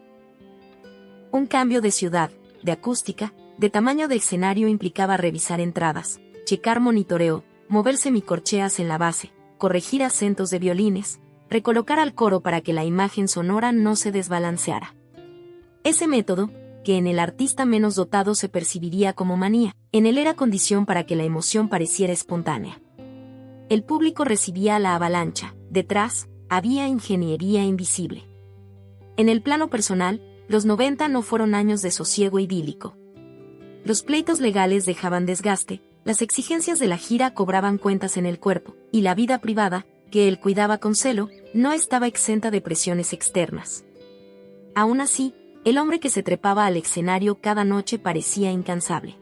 Un cambio de ciudad, de acústica, de tamaño de escenario implicaba revisar entradas, checar monitoreo, mover semicorcheas en la base, corregir acentos de violines, recolocar al coro para que la imagen sonora no se desbalanceara. Ese método, que en el artista menos dotado se percibiría como manía, en él era condición para que la emoción pareciera espontánea. El público recibía la avalancha, detrás, había ingeniería invisible. En el plano personal, los 90 no fueron años de sosiego idílico. Los pleitos legales dejaban desgaste, las exigencias de la gira cobraban cuentas en el cuerpo, y la vida privada, que él cuidaba con celo, no estaba exenta de presiones externas. Aún así, El hombre que se trepaba al escenario cada noche parecía incansable.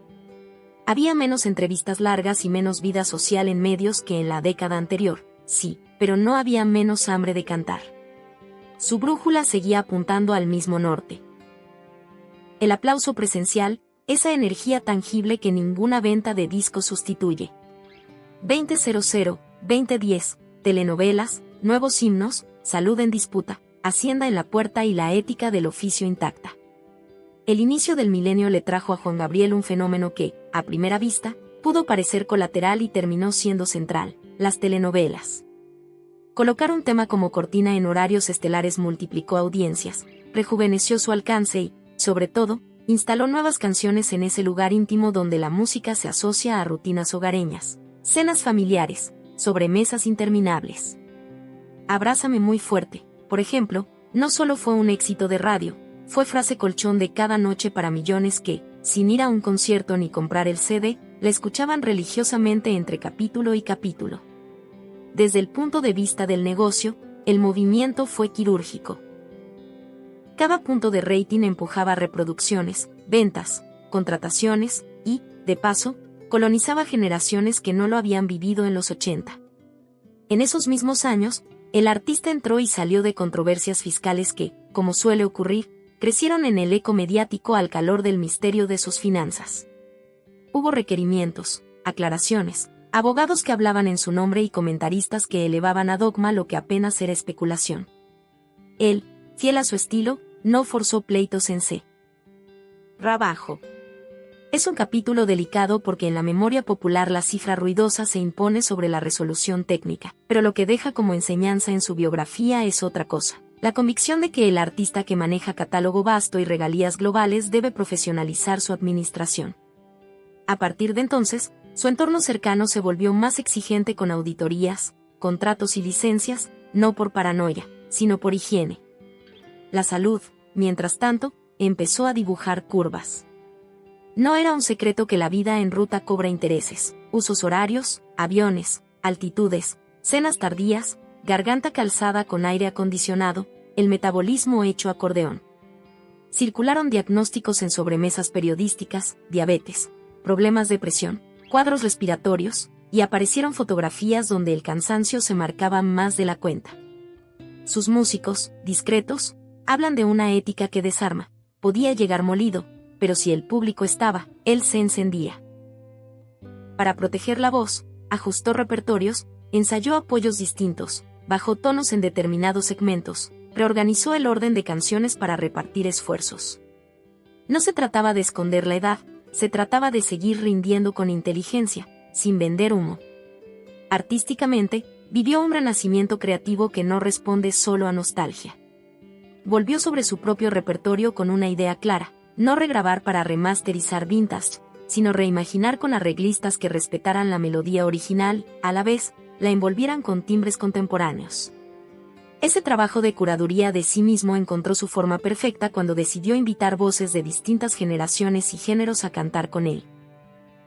Había menos entrevistas largas y menos vida social en medios que en la década anterior, sí, pero no había menos hambre de cantar. Su brújula seguía apuntando al mismo norte. El aplauso presencial, esa energía tangible que ninguna venta de discos sustituye. 2000, 2010, telenovelas, nuevos himnos, salud en disputa, Hacienda en la puerta y la ética del oficio intacta. El inicio del milenio le trajo a Juan Gabriel un fenómeno que, a primera vista, pudo parecer colateral y terminó siendo central: las telenovelas. Colocar un tema como cortina en horarios estelares multiplicó audiencias, rejuveneció su alcance y, sobre todo, instaló nuevas canciones en ese lugar íntimo donde la música se asocia a rutinas hogareñas, cenas familiares, sobremesas interminables. Abrázame muy fuerte, por ejemplo, no solo fue un éxito de radio, fue frase colchón de cada noche para millones que, sin ir a un concierto ni comprar el CD, la escuchaban religiosamente entre capítulo y capítulo. Desde el punto de vista del negocio, el movimiento fue quirúrgico. Cada punto de rating empujaba reproducciones, ventas, contrataciones y, de paso, colonizaba generaciones que no lo habían vivido en los 80. En esos mismos años, el artista entró y salió de controversias fiscales que, como suele ocurrir, crecieron en el eco mediático al calor del misterio de sus finanzas. Hubo requerimientos, aclaraciones, abogados que hablaban en su nombre y comentaristas que elevaban a dogma lo que apenas era especulación. Él, fiel a su estilo, no forzó pleitos en C. Rabajo. Es un capítulo delicado porque en la memoria popular la cifra ruidosa se impone sobre la resolución técnica, pero lo que deja como enseñanza en su biografía es otra cosa: la convicción de que el artista que maneja catálogo vasto y regalías globales debe profesionalizar su administración. A partir de entonces, su entorno cercano se volvió más exigente con auditorías, contratos y licencias, no por paranoia, sino por higiene. La salud, mientras tanto, empezó a dibujar curvas. No era un secreto que la vida en ruta cobra intereses: usos horarios, aviones, altitudes, cenas tardías, garganta calzada con aire acondicionado, el metabolismo hecho acordeón. Circularon diagnósticos en sobremesas periodísticas: diabetes, problemas de presión, cuadros respiratorios, y aparecieron fotografías donde el cansancio se marcaba más de la cuenta. Sus músicos, discretos, hablan de una ética que desarma: podía llegar molido, pero si el público estaba, él se encendía. Para proteger la voz, ajustó repertorios, ensayó apoyos distintos, bajó tonos en determinados segmentos, reorganizó el orden de canciones para repartir esfuerzos. No se trataba de esconder la edad, se trataba de seguir rindiendo con inteligencia, sin vender humo. Artísticamente, vivió un renacimiento creativo que no responde solo a nostalgia. Volvió sobre su propio repertorio con una idea clara: no regrabar para remasterizar vintage, sino reimaginar con arreglistas que respetaran la melodía original, a la vez, la envolvieran con timbres contemporáneos. Ese trabajo de curaduría de sí mismo encontró su forma perfecta cuando decidió invitar voces de distintas generaciones y géneros a cantar con él.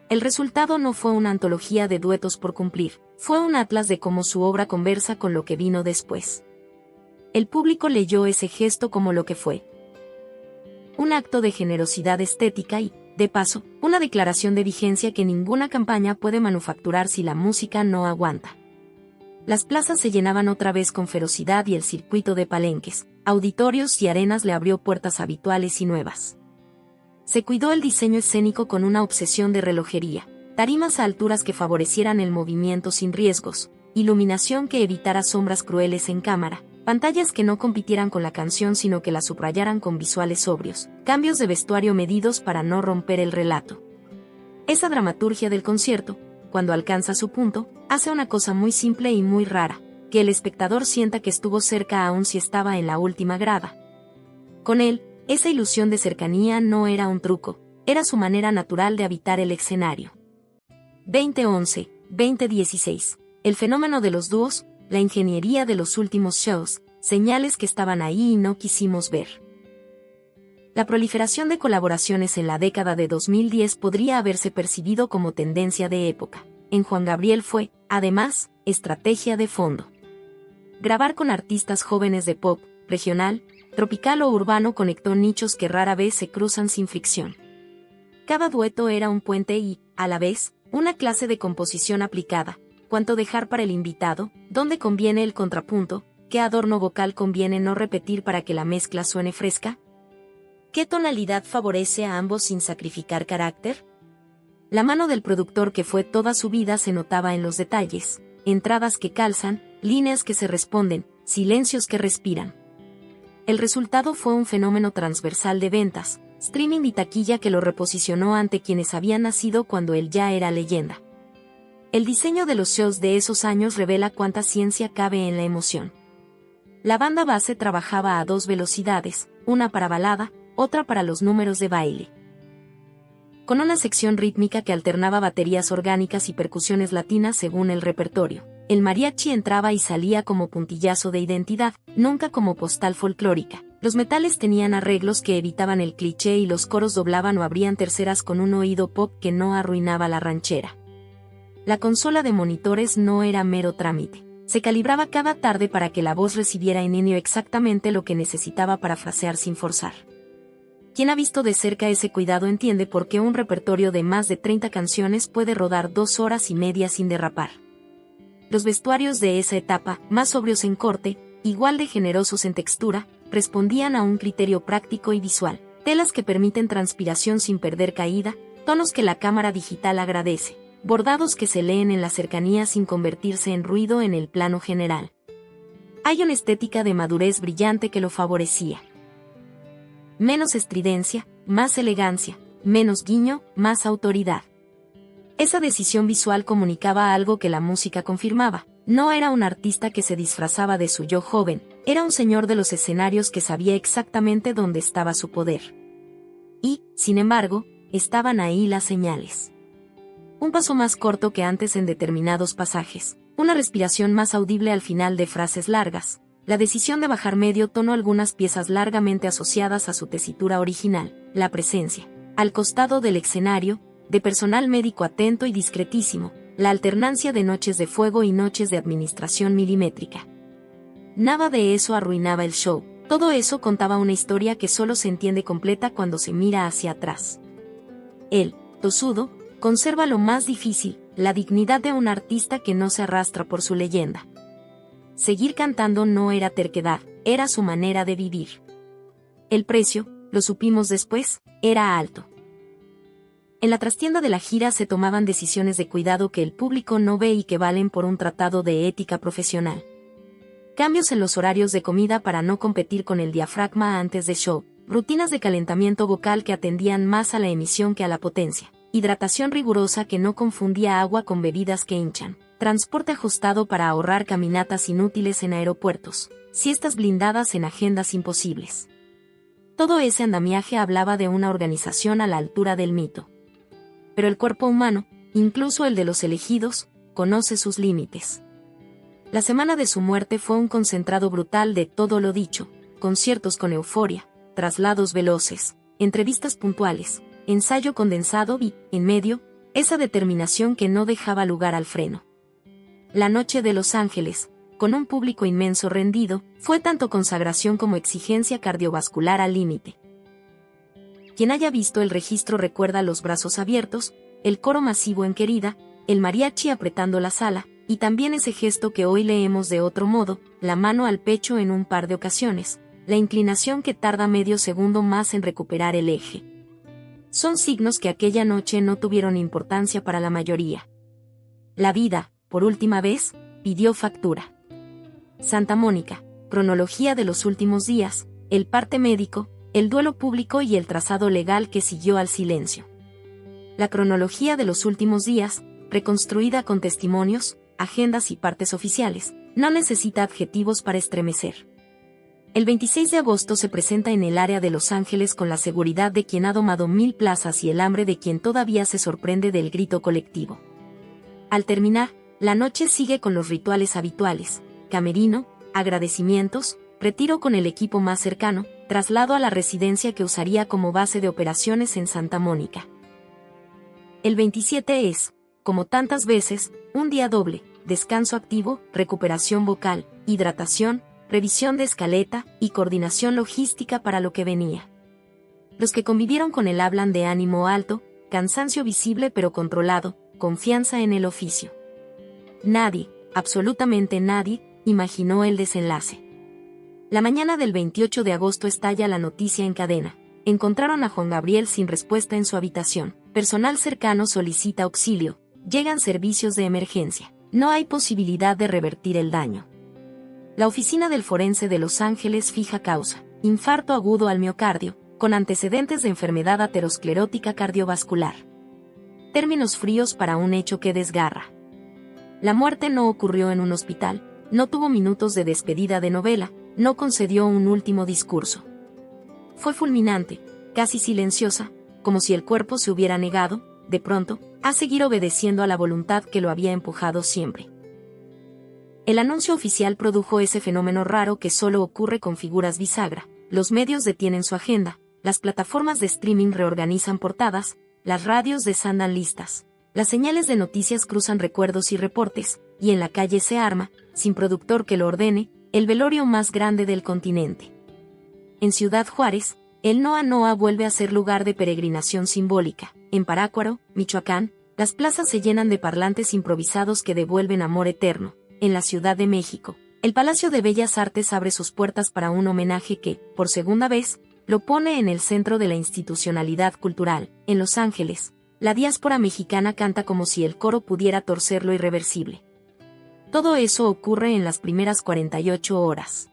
El resultado no fue una antología de duetos por cumplir, fue un atlas de cómo su obra conversa con lo que vino después. El público leyó ese gesto como lo que fue: un acto de generosidad estética y, de paso, una declaración de vigencia que ninguna campaña puede manufacturar si la música no aguanta. Las plazas se llenaban otra vez con ferocidad y el circuito de palenques, auditorios y arenas le abrió puertas habituales y nuevas. Se cuidó el diseño escénico con una obsesión de relojería: tarimas a alturas que favorecieran el movimiento sin riesgos, iluminación que evitara sombras crueles en cámara, pantallas que no compitieran con la canción sino que la subrayaran con visuales sobrios, cambios de vestuario medidos para no romper el relato. Esa dramaturgia del concierto, cuando alcanza su punto, hace una cosa muy simple y muy rara: que el espectador sienta que estuvo cerca aun si estaba en la última grada. Con él, esa ilusión de cercanía no era un truco, era su manera natural de habitar el escenario. 2011, 2016. El fenómeno de los dúos, la ingeniería de los últimos shows, señales que estaban ahí y no quisimos ver. La proliferación de colaboraciones en la década de 2010 podría haberse percibido como tendencia de época. En Juan Gabriel fue, además, estrategia de fondo. Grabar con artistas jóvenes de pop, regional, tropical o urbano conectó nichos que rara vez se cruzan sin fricción. Cada dueto era un puente y, a la vez, una clase de composición aplicada. Cuánto dejar para el invitado, dónde conviene el contrapunto, qué adorno vocal conviene no repetir para que la mezcla suene fresca. ¿Qué tonalidad favorece a ambos sin sacrificar carácter? La mano del productor que fue toda su vida se notaba en los detalles, entradas que calzan, líneas que se responden, silencios que respiran. El resultado fue un fenómeno transversal de ventas, streaming y taquilla que lo reposicionó ante quienes habían nacido cuando él ya era leyenda. El diseño de los shows de esos años revela cuánta ciencia cabe en la emoción. La banda base trabajaba a 2 velocidades, una para balada, otra para los números de baile. Con una sección rítmica que alternaba baterías orgánicas y percusiones latinas según el repertorio. El mariachi entraba y salía como puntillazo de identidad, nunca como postal folclórica. Los metales tenían arreglos que evitaban el cliché y los coros doblaban o abrían terceras con un oído pop que no arruinaba la ranchera. La consola de monitores no era mero trámite. Se calibraba cada tarde para que la voz recibiera en Ennio exactamente lo que necesitaba para frasear sin forzar. Quien ha visto de cerca ese cuidado entiende por qué un repertorio de más de 30 canciones puede rodar 2 horas y media sin derrapar. Los vestuarios de esa etapa, más sobrios en corte, igual de generosos en textura, respondían a un criterio práctico y visual. Telas que permiten transpiración sin perder caída, tonos que la cámara digital agradece, bordados que se leen en la cercanía sin convertirse en ruido en el plano general. Hay una estética de madurez brillante que lo favorecía. Menos estridencia, más elegancia, menos guiño, más autoridad. Esa decisión visual comunicaba algo que la música confirmaba. No era un artista que se disfrazaba de su yo joven, era un señor de los escenarios que sabía exactamente dónde estaba su poder. Y, sin embargo, estaban ahí las señales. Un paso más corto que antes en determinados pasajes, una respiración más audible al final de frases largas, la decisión de bajar medio tono algunas piezas largamente asociadas a su tesitura original, la presencia, al costado del escenario, de personal médico atento y discretísimo, la alternancia de noches de fuego y noches de administración milimétrica. Nada de eso arruinaba el show, todo eso contaba una historia que solo se entiende completa cuando se mira hacia atrás. Él, tosudo, conserva lo más difícil, la dignidad de un artista que no se arrastra por su leyenda. Seguir cantando no era terquedad, era su manera de vivir. El precio, lo supimos después, era alto. En la trastienda de la gira se tomaban decisiones de cuidado que el público no ve y que valen por un tratado de ética profesional. Cambios en los horarios de comida para no competir con el diafragma antes de show, rutinas de calentamiento vocal que atendían más a la emisión que a la potencia, hidratación rigurosa que no confundía agua con bebidas que hinchan, transporte ajustado para ahorrar caminatas inútiles en aeropuertos, siestas blindadas en agendas imposibles. Todo ese andamiaje hablaba de una organización a la altura del mito. Pero el cuerpo humano, incluso el de los elegidos, conoce sus límites. La semana de su muerte fue un concentrado brutal de todo lo dicho, conciertos con euforia, traslados veloces, entrevistas puntuales, ensayo condensado y, en medio, esa determinación que no dejaba lugar al freno. La noche de Los Ángeles, con un público inmenso rendido, fue tanto consagración como exigencia cardiovascular al límite. Quien haya visto el registro recuerda los brazos abiertos, el coro masivo en Querida, el mariachi apretando la sala, y también ese gesto que hoy leemos de otro modo, la mano al pecho en un par de ocasiones, la inclinación que tarda medio segundo más en recuperar el eje. Son signos que aquella noche no tuvieron importancia para la mayoría. La vida, por última vez, pidió factura. Santa Mónica, cronología de los últimos días, el parte médico, el duelo público y el trazado legal que siguió al silencio. La cronología de los últimos días, reconstruida con testimonios, agendas y partes oficiales, no necesita adjetivos para estremecer. El 26 de agosto se presenta en el área de Los Ángeles con la seguridad de quien ha domado 1000 plazas y el hambre de quien todavía se sorprende del grito colectivo. Al terminar, la noche sigue con los rituales habituales, camerino, agradecimientos, retiro con el equipo más cercano, traslado a la residencia que usaría como base de operaciones en Santa Mónica. El 27 es, como tantas veces, un día doble, descanso activo, recuperación vocal, hidratación, revisión de escaleta y coordinación logística para lo que venía. Los que convivieron con él hablan de ánimo alto, cansancio visible pero controlado, confianza en el oficio. Nadie, absolutamente nadie, imaginó el desenlace. La mañana del 28 de agosto estalla la noticia en cadena. Encontraron a Juan Gabriel sin respuesta en su habitación. Personal cercano solicita auxilio. Llegan servicios de emergencia. No hay posibilidad de revertir el daño. La oficina del forense de Los Ángeles fija causa: infarto agudo al miocardio, con antecedentes de enfermedad aterosclerótica cardiovascular. Términos fríos para un hecho que desgarra. La muerte no ocurrió en un hospital, no tuvo minutos de despedida de novela, no concedió un último discurso. Fue fulminante, casi silenciosa, como si el cuerpo se hubiera negado, de pronto, a seguir obedeciendo a la voluntad que lo había empujado siempre. El anuncio oficial produjo ese fenómeno raro que solo ocurre con figuras bisagra. Los medios detienen su agenda, las plataformas de streaming reorganizan portadas, las radios desandan listas, las señales de noticias cruzan recuerdos y reportes, y en la calle se arma, sin productor que lo ordene, el velorio más grande del continente. En Ciudad Juárez, el Noa Noa vuelve a ser lugar de peregrinación simbólica. En Parácuaro, Michoacán, las plazas se llenan de parlantes improvisados que devuelven amor eterno. En la Ciudad de México, el Palacio de Bellas Artes abre sus puertas para un homenaje que, por segunda vez, lo pone en el centro de la institucionalidad cultural. En Los Ángeles, la diáspora mexicana canta como si el coro pudiera torcer lo irreversible. Todo eso ocurre en las primeras 48 horas.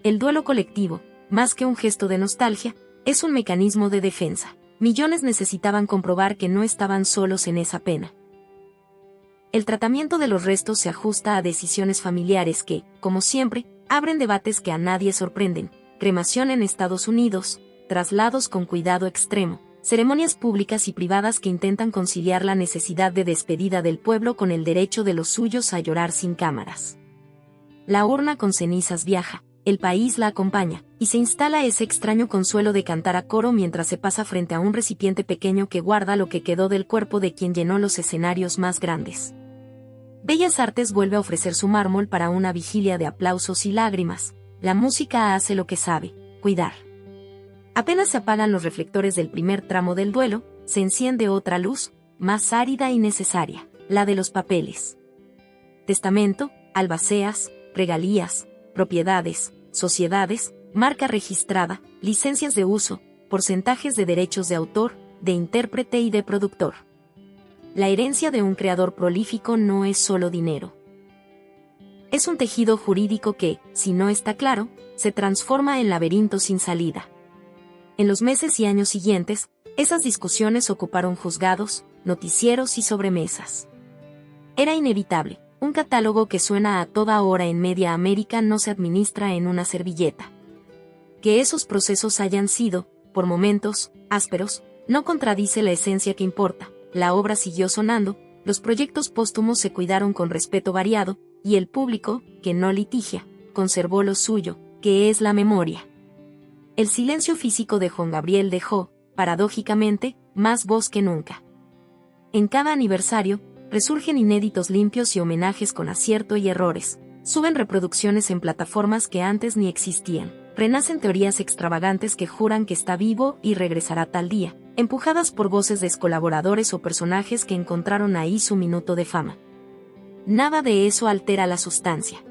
El duelo colectivo, más que un gesto de nostalgia, es un mecanismo de defensa. Millones necesitaban comprobar que no estaban solos en esa pena. El tratamiento de los restos se ajusta a decisiones familiares que, como siempre, abren debates que a nadie sorprenden. Cremación en Estados Unidos, traslados con cuidado extremo, ceremonias públicas y privadas que intentan conciliar la necesidad de despedida del pueblo con el derecho de los suyos a llorar sin cámaras. La urna con cenizas viaja, el país la acompaña, y se instala ese extraño consuelo de cantar a coro mientras se pasa frente a un recipiente pequeño que guarda lo que quedó del cuerpo de quien llenó los escenarios más grandes. Bellas Artes vuelve a ofrecer su mármol para una vigilia de aplausos y lágrimas. La música hace lo que sabe: cuidar. Apenas se apagan los reflectores del primer tramo del duelo, se enciende otra luz, más árida y necesaria, la de los papeles. Testamento, albaceas, regalías, propiedades, sociedades, marca registrada, licencias de uso, porcentajes de derechos de autor, de intérprete y de productor. La herencia de un creador prolífico no es solo dinero. Es un tejido jurídico que, si no está claro, se transforma en laberinto sin salida. En los meses y años siguientes, esas discusiones ocuparon juzgados, noticieros y sobremesas. Era inevitable: un catálogo que suena a toda hora en media América no se administra en una servilleta. Que esos procesos hayan sido, por momentos, ásperos, no contradice la esencia que importa. La obra siguió sonando, los proyectos póstumos se cuidaron con respeto variado, y el público, que no litigia, conservó lo suyo, que es la memoria. El silencio físico de Juan Gabriel dejó, paradójicamente, más voz que nunca. En cada aniversario, resurgen inéditos limpios y homenajes con acierto y errores, suben reproducciones en plataformas que antes ni existían, renacen teorías extravagantes que juran que está vivo y regresará tal día, empujadas por voces de colaboradores o personajes que encontraron ahí su minuto de fama. Nada de eso altera la sustancia.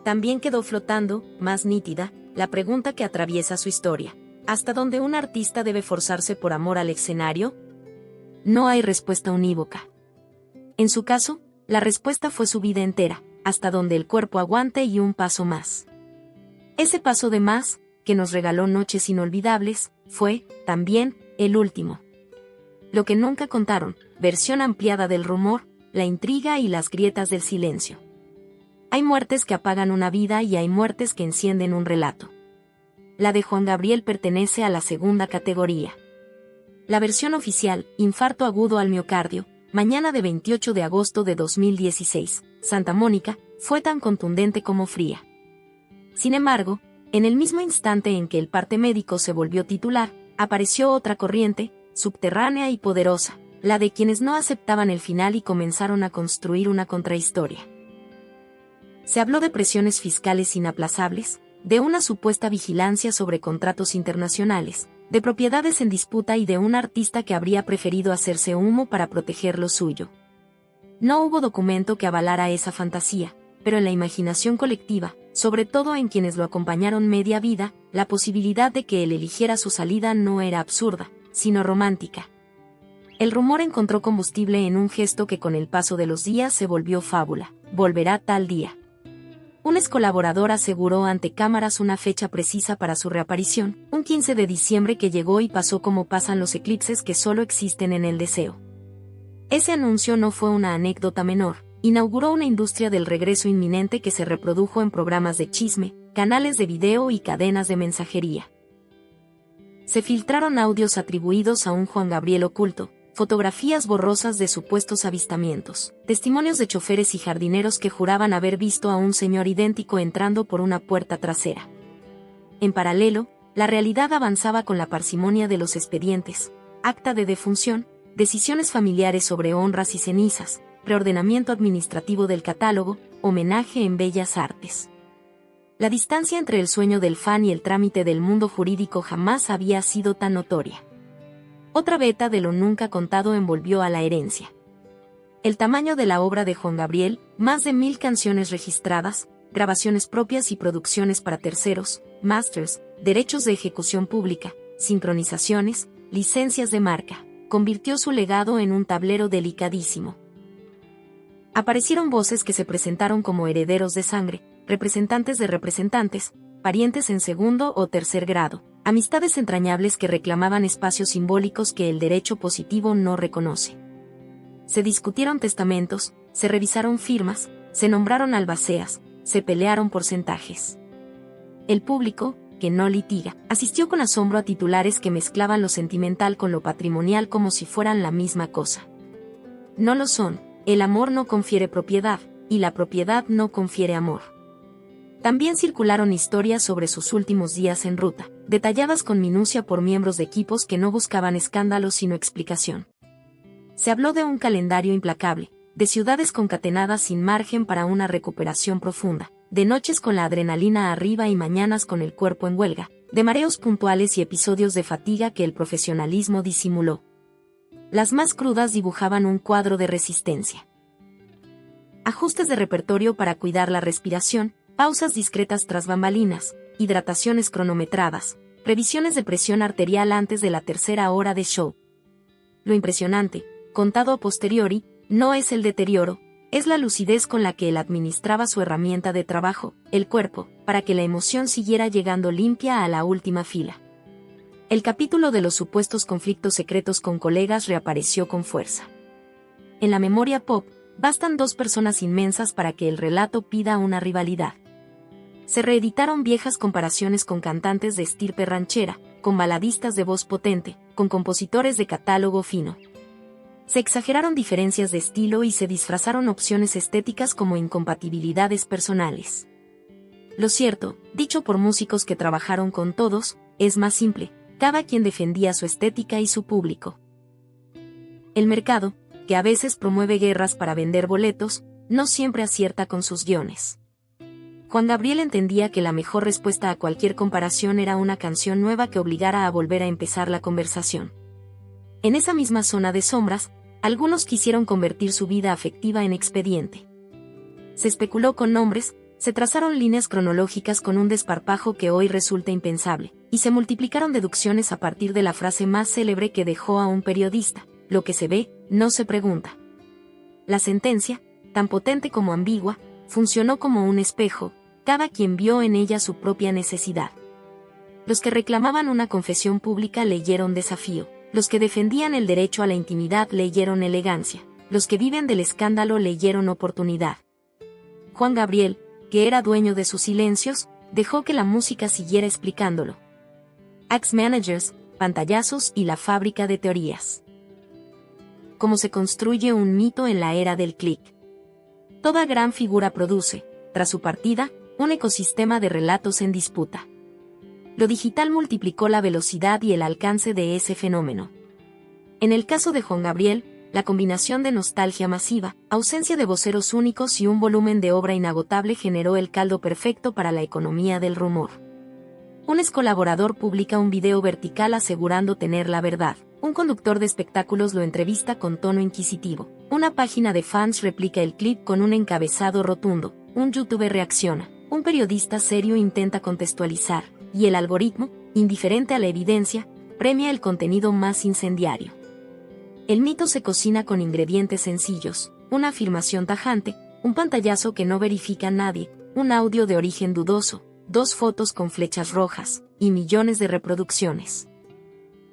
También quedó flotando, más nítida, la pregunta que atraviesa su historia: ¿hasta dónde un artista debe forzarse por amor al escenario? No hay respuesta unívoca. En su caso, la respuesta fue su vida entera, hasta donde el cuerpo aguante y un paso más. Ese paso de más, que nos regaló noches inolvidables, fue, también, el último. Lo que nunca contaron, versión ampliada del rumor, la intriga y las grietas del silencio. Hay muertes que apagan una vida y hay muertes que encienden un relato. La de Juan Gabriel pertenece a la segunda categoría. La versión oficial: infarto agudo al miocardio, mañana de 28 de agosto de 2016, Santa Mónica, fue tan contundente como fría. Sin embargo, en el mismo instante en que el parte médico se volvió titular, apareció otra corriente, subterránea y poderosa, la de quienes no aceptaban el final y comenzaron a construir una contrahistoria. Se habló de presiones fiscales inaplazables, de una supuesta vigilancia sobre contratos internacionales, de propiedades en disputa y de un artista que habría preferido hacerse humo para proteger lo suyo. No hubo documento que avalara esa fantasía, pero en la imaginación colectiva, sobre todo en quienes lo acompañaron media vida, la posibilidad de que él eligiera su salida no era absurda, sino romántica. El rumor encontró combustible en un gesto que con el paso de los días se volvió fábula: volverá tal día. Un ex colaborador aseguró ante cámaras una fecha precisa para su reaparición, un 15 de diciembre que llegó y pasó como pasan los eclipses que solo existen en el deseo. Ese anuncio no fue una anécdota menor, inauguró una industria del regreso inminente que se reprodujo en programas de chisme, canales de video y cadenas de mensajería. Se filtraron audios atribuidos a un Juan Gabriel oculto, fotografías borrosas de supuestos avistamientos, testimonios de choferes y jardineros que juraban haber visto a un señor idéntico entrando por una puerta trasera. En paralelo, la realidad avanzaba con la parsimonia de los expedientes: acta de defunción, decisiones familiares sobre honras y cenizas, reordenamiento administrativo del catálogo, homenaje en Bellas Artes. La distancia entre el sueño del fan y el trámite del mundo jurídico jamás había sido tan notoria. Otra veta de lo nunca contado envolvió a la herencia. El tamaño de la obra de Juan Gabriel: más de 1000 canciones registradas, grabaciones propias y producciones para terceros, masters, derechos de ejecución pública, sincronizaciones, licencias de marca, convirtió su legado en un tablero delicadísimo. Aparecieron voces que se presentaron como herederos de sangre, representantes de representantes, parientes en segundo o tercer grado, amistades entrañables que reclamaban espacios simbólicos que el derecho positivo no reconoce. Se discutieron testamentos, se revisaron firmas, se nombraron albaceas, se pelearon porcentajes. El público, que no litiga, asistió con asombro a titulares que mezclaban lo sentimental con lo patrimonial como si fueran la misma cosa. No lo son: el amor no confiere propiedad, y la propiedad no confiere amor. También circularon historias sobre sus últimos días en ruta, detalladas con minucia por miembros de equipos que no buscaban escándalos sino explicación. Se habló de un calendario implacable, de ciudades concatenadas sin margen para una recuperación profunda, de noches con la adrenalina arriba y mañanas con el cuerpo en huelga, de mareos puntuales y episodios de fatiga que el profesionalismo disimuló. Las más crudas dibujaban un cuadro de resistencia. Ajustes de repertorio para cuidar la respiración, pausas discretas tras bambalinas, hidrataciones cronometradas, revisiones de presión arterial antes de la tercera hora de show. Lo impresionante, contado a posteriori, no es el deterioro, es la lucidez con la que él administraba su herramienta de trabajo, el cuerpo, para que la emoción siguiera llegando limpia a la última fila. El capítulo de los supuestos conflictos secretos con colegas reapareció con fuerza. En la memoria pop, bastan 2 personas inmensas para que el relato pida una rivalidad. Se reeditaron viejas comparaciones con cantantes de estirpe ranchera, con baladistas de voz potente, con compositores de catálogo fino. Se exageraron diferencias de estilo y se disfrazaron opciones estéticas como incompatibilidades personales. Lo cierto, dicho por músicos que trabajaron con todos, es más simple: cada quien defendía su estética y su público. El mercado, que a veces promueve guerras para vender boletos, no siempre acierta con sus guiones. Juan Gabriel entendía que la mejor respuesta a cualquier comparación era una canción nueva que obligara a volver a empezar la conversación. En esa misma zona de sombras, algunos quisieron convertir su vida afectiva en expediente. Se especuló con nombres, se trazaron líneas cronológicas con un desparpajo que hoy resulta impensable, y se multiplicaron deducciones a partir de la frase más célebre que dejó a un periodista: lo que se ve, no se pregunta. La sentencia, tan potente como ambigua, funcionó como un espejo: cada quien vio en ella su propia necesidad. Los que reclamaban una confesión pública leyeron desafío, los que defendían el derecho a la intimidad leyeron elegancia, los que viven del escándalo leyeron oportunidad. Juan Gabriel, que era dueño de sus silencios, dejó que la música siguiera explicándolo. Axe Managers, pantallazos y la fábrica de teorías. Cómo se construye un mito en la era del click. Toda gran figura produce, tras su partida, un ecosistema de relatos en disputa. Lo digital multiplicó la velocidad y el alcance de ese fenómeno. En el caso de Juan Gabriel, La combinación de nostalgia masiva, ausencia de voceros únicos y un volumen de obra inagotable generó el caldo perfecto para la economía del rumor. Un ex colaborador publica un video vertical asegurando tener la verdad. Un conductor de espectáculos lo entrevista con tono inquisitivo. Una página de fans replica el clip con un encabezado rotundo. Un youtuber reacciona. Un periodista serio intenta contextualizar. Y el algoritmo, indiferente a la evidencia, premia el contenido más incendiario. El mito se cocina con ingredientes sencillos. Una afirmación tajante, un pantallazo que no verifica a nadie, un audio de origen dudoso, 2 fotos con flechas rojas, y millones de reproducciones.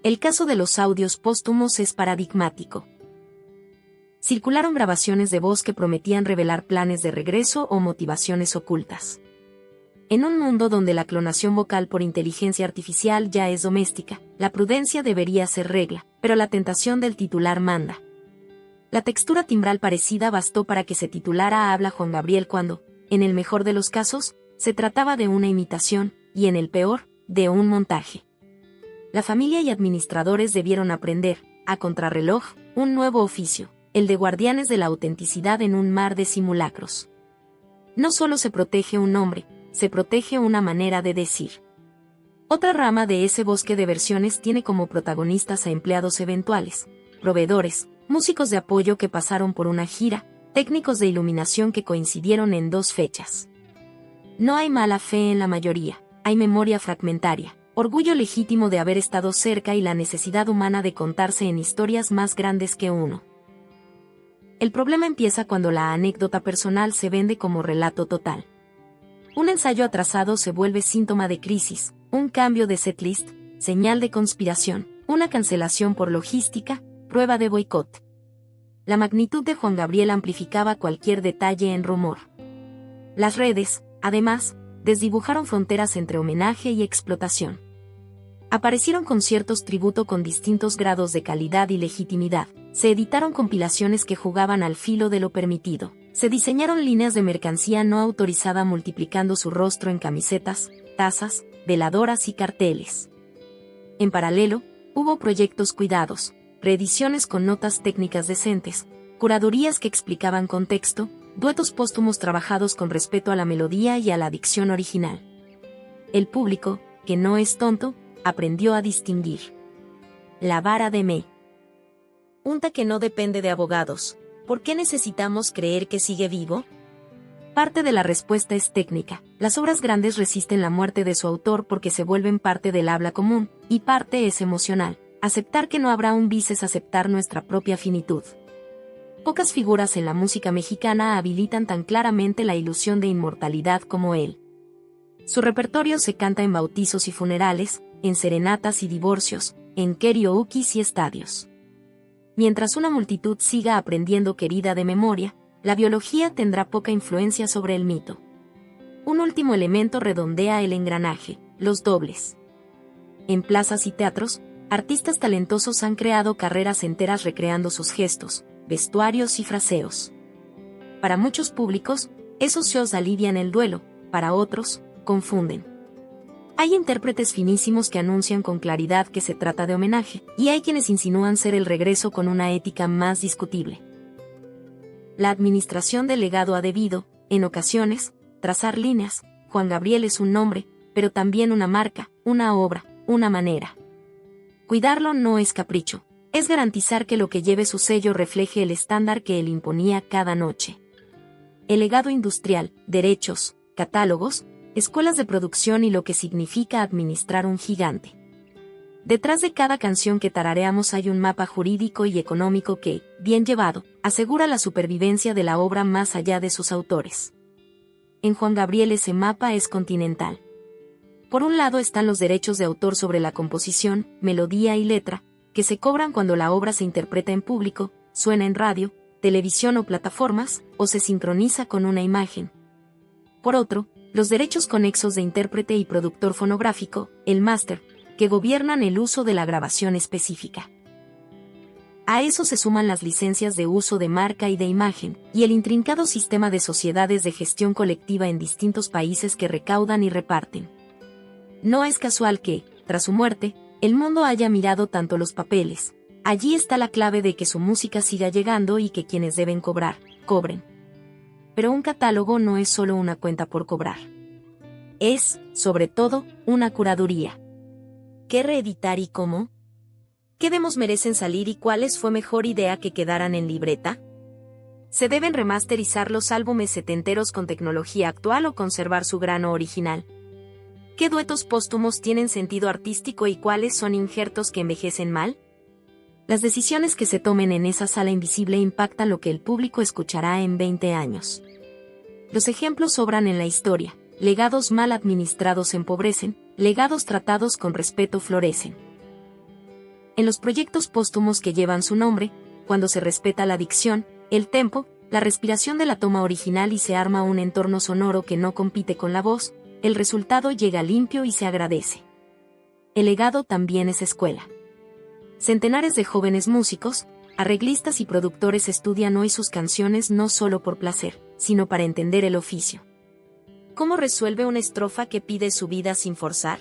El caso de los audios póstumos es paradigmático. Circularon grabaciones de voz que prometían revelar planes de regreso o motivaciones ocultas. En un mundo donde la clonación vocal por inteligencia artificial ya es doméstica, la prudencia debería ser regla, pero la tentación del titular manda. La textura timbral parecida bastó para que se titulara Habla Juan Gabriel cuando, en el mejor de los casos, se trataba de una imitación, y en el peor, de un montaje. La familia y administradores debieron aprender, a contrarreloj, un nuevo oficio, el de guardianes de la autenticidad en un mar de simulacros. No solo se protege un nombre, se protege una manera de decir. Otra rama de ese bosque de versiones tiene como protagonistas a empleados eventuales, proveedores, músicos de apoyo que pasaron por una gira, técnicos de iluminación que coincidieron en 2 fechas. No hay mala fe en la mayoría, hay memoria fragmentaria, orgullo legítimo de haber estado cerca y la necesidad humana de contarse en historias más grandes que uno. El problema empieza cuando la anécdota personal se vende como relato total. Un ensayo atrasado se vuelve síntoma de crisis, un cambio de setlist, señal de conspiración, una cancelación por logística, prueba de boicot. La magnitud de Juan Gabriel amplificaba cualquier detalle en rumor. Las redes, además, desdibujaron fronteras entre homenaje y explotación. Aparecieron conciertos tributo con distintos grados de calidad y legitimidad, se editaron compilaciones que jugaban al filo de lo permitido, se diseñaron líneas de mercancía no autorizada multiplicando su rostro en camisetas, tazas, veladoras y carteles. En paralelo, hubo proyectos cuidados, reediciones con notas técnicas decentes, curadurías que explicaban contexto, duetos póstumos trabajados con respeto a la melodía y a la dicción original. El público, que no es tonto, aprendió a distinguir. La vara de Me. Unta que no depende de abogados. ¿Por qué necesitamos creer que sigue vivo? Parte de la respuesta es técnica. Las obras grandes resisten la muerte de su autor porque se vuelven parte del habla común, y parte es emocional. Aceptar que no habrá un bis es aceptar nuestra propia finitud. Pocas figuras en la música mexicana habilitan tan claramente la ilusión de inmortalidad como él. Su repertorio se canta en bautizos y funerales, en serenatas y divorcios, en karaokes y estadios. Mientras una multitud siga aprendiendo querida de memoria, la biología tendrá poca influencia sobre el mito. Un último elemento redondea el engranaje, los dobles. En plazas y teatros, artistas talentosos han creado carreras enteras recreando sus gestos, vestuarios y fraseos. Para muchos públicos, esos shows alivian el duelo, para otros, confunden. Hay intérpretes finísimos que anuncian con claridad que se trata de homenaje, y hay quienes insinúan ser el regreso con una ética más discutible. La administración del legado ha debido, en ocasiones, trazar líneas. Juan Gabriel es un nombre, pero también una marca, una obra, una manera. Cuidarlo no es capricho, es garantizar que lo que lleve su sello refleje el estándar que él imponía cada noche. El legado industrial, derechos, catálogos, escuelas de producción y lo que significa administrar un gigante. Detrás de cada canción que tarareamos hay un mapa jurídico y económico que, bien llevado, asegura la supervivencia de la obra más allá de sus autores. En Juan Gabriel ese mapa es continental. Por un lado están los derechos de autor sobre la composición, melodía y letra, que se cobran cuando la obra se interpreta en público, suena en radio, televisión o plataformas, o se sincroniza con una imagen. Por otro, los derechos conexos de intérprete y productor fonográfico, el máster, que gobiernan el uso de la grabación específica. A eso se suman las licencias de uso de marca y de imagen, y el intrincado sistema de sociedades de gestión colectiva en distintos países que recaudan y reparten. No es casual que, tras su muerte, el mundo haya mirado tanto los papeles, Allí está la clave de que su música siga llegando y que quienes deben cobrar, cobren. Pero un catálogo no es solo una cuenta por cobrar. Es, sobre todo, una curaduría. ¿Qué reeditar y cómo? ¿Qué demos merecen salir y cuáles fue mejor idea que quedaran en libreta? ¿Se deben remasterizar los álbumes setenteros con tecnología actual o conservar su grano original? ¿Qué duetos póstumos tienen sentido artístico y cuáles son injertos que envejecen mal? Las decisiones que se tomen en esa sala invisible impactan lo que el público escuchará en 20 años. Los ejemplos sobran en la historia. Legados mal administrados empobrecen, legados tratados con respeto florecen. En los proyectos póstumos que llevan su nombre, cuando se respeta la dicción, el tempo, la respiración de la toma original y se arma un entorno sonoro que no compite con la voz, el resultado llega limpio y se agradece. El legado también es escuela. Centenares de jóvenes músicos, arreglistas y productores estudian hoy sus canciones no solo por placer, sino para entender el oficio. ¿Cómo resuelve una estrofa que pide su vida sin forzar?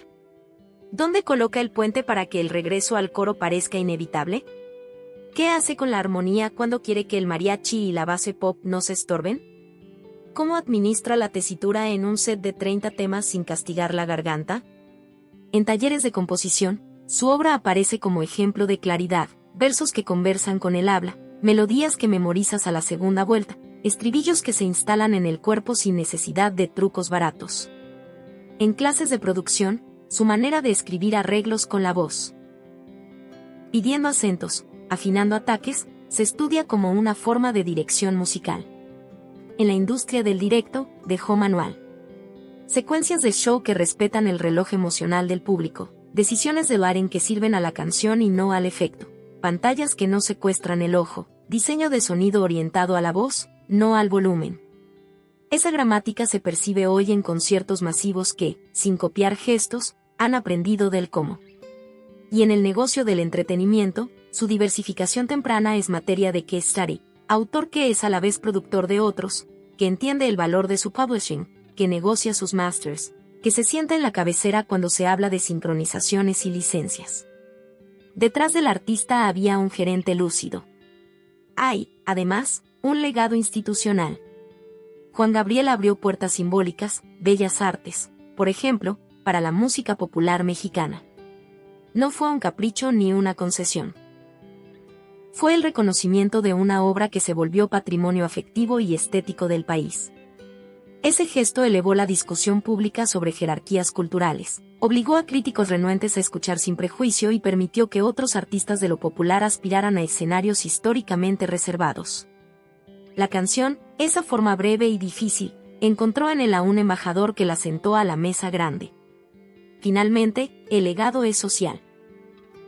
¿Dónde coloca el puente para que el regreso al coro parezca inevitable? ¿Qué hace con la armonía cuando quiere que el mariachi y la base pop no se estorben? ¿Cómo administra la tesitura en un set de 30 temas sin castigar la garganta? En talleres de composición, su obra aparece como ejemplo de claridad, versos que conversan con el habla, melodías que memorizas a la segunda vuelta, estribillos que se instalan en el cuerpo sin necesidad de trucos baratos. En clases de producción, su manera de escribir arreglos con la voz, pidiendo acentos, afinando ataques, se estudia como una forma de dirección musical. En la industria del directo, dejó manual. Secuencias de show que respetan el reloj emocional del público, decisiones de bar en que sirven a la canción y no al efecto, pantallas que no secuestran el ojo, diseño de sonido orientado a la voz, no al volumen. Esa gramática se percibe hoy en conciertos masivos que, sin copiar gestos, han aprendido del cómo. Y en el negocio del entretenimiento, su diversificación temprana es materia de case study, autor que es a la vez productor de otros, que entiende el valor de su publishing, que negocia sus masters, que se sienta en la cabecera cuando se habla de sincronizaciones y licencias. Detrás del artista había un gerente lúcido. Hay, además, un legado institucional. Juan Gabriel abrió puertas simbólicas, bellas artes, por ejemplo, para la música popular mexicana. No fue un capricho ni una concesión. Fue el reconocimiento de una obra que se volvió patrimonio afectivo y estético del país. Ese gesto elevó la discusión pública sobre jerarquías culturales, obligó a críticos renuentes a escuchar sin prejuicio y permitió que otros artistas de lo popular aspiraran a escenarios históricamente reservados. La canción, esa forma breve y difícil, encontró en él a un embajador que la sentó a la mesa grande. Finalmente, el legado es social.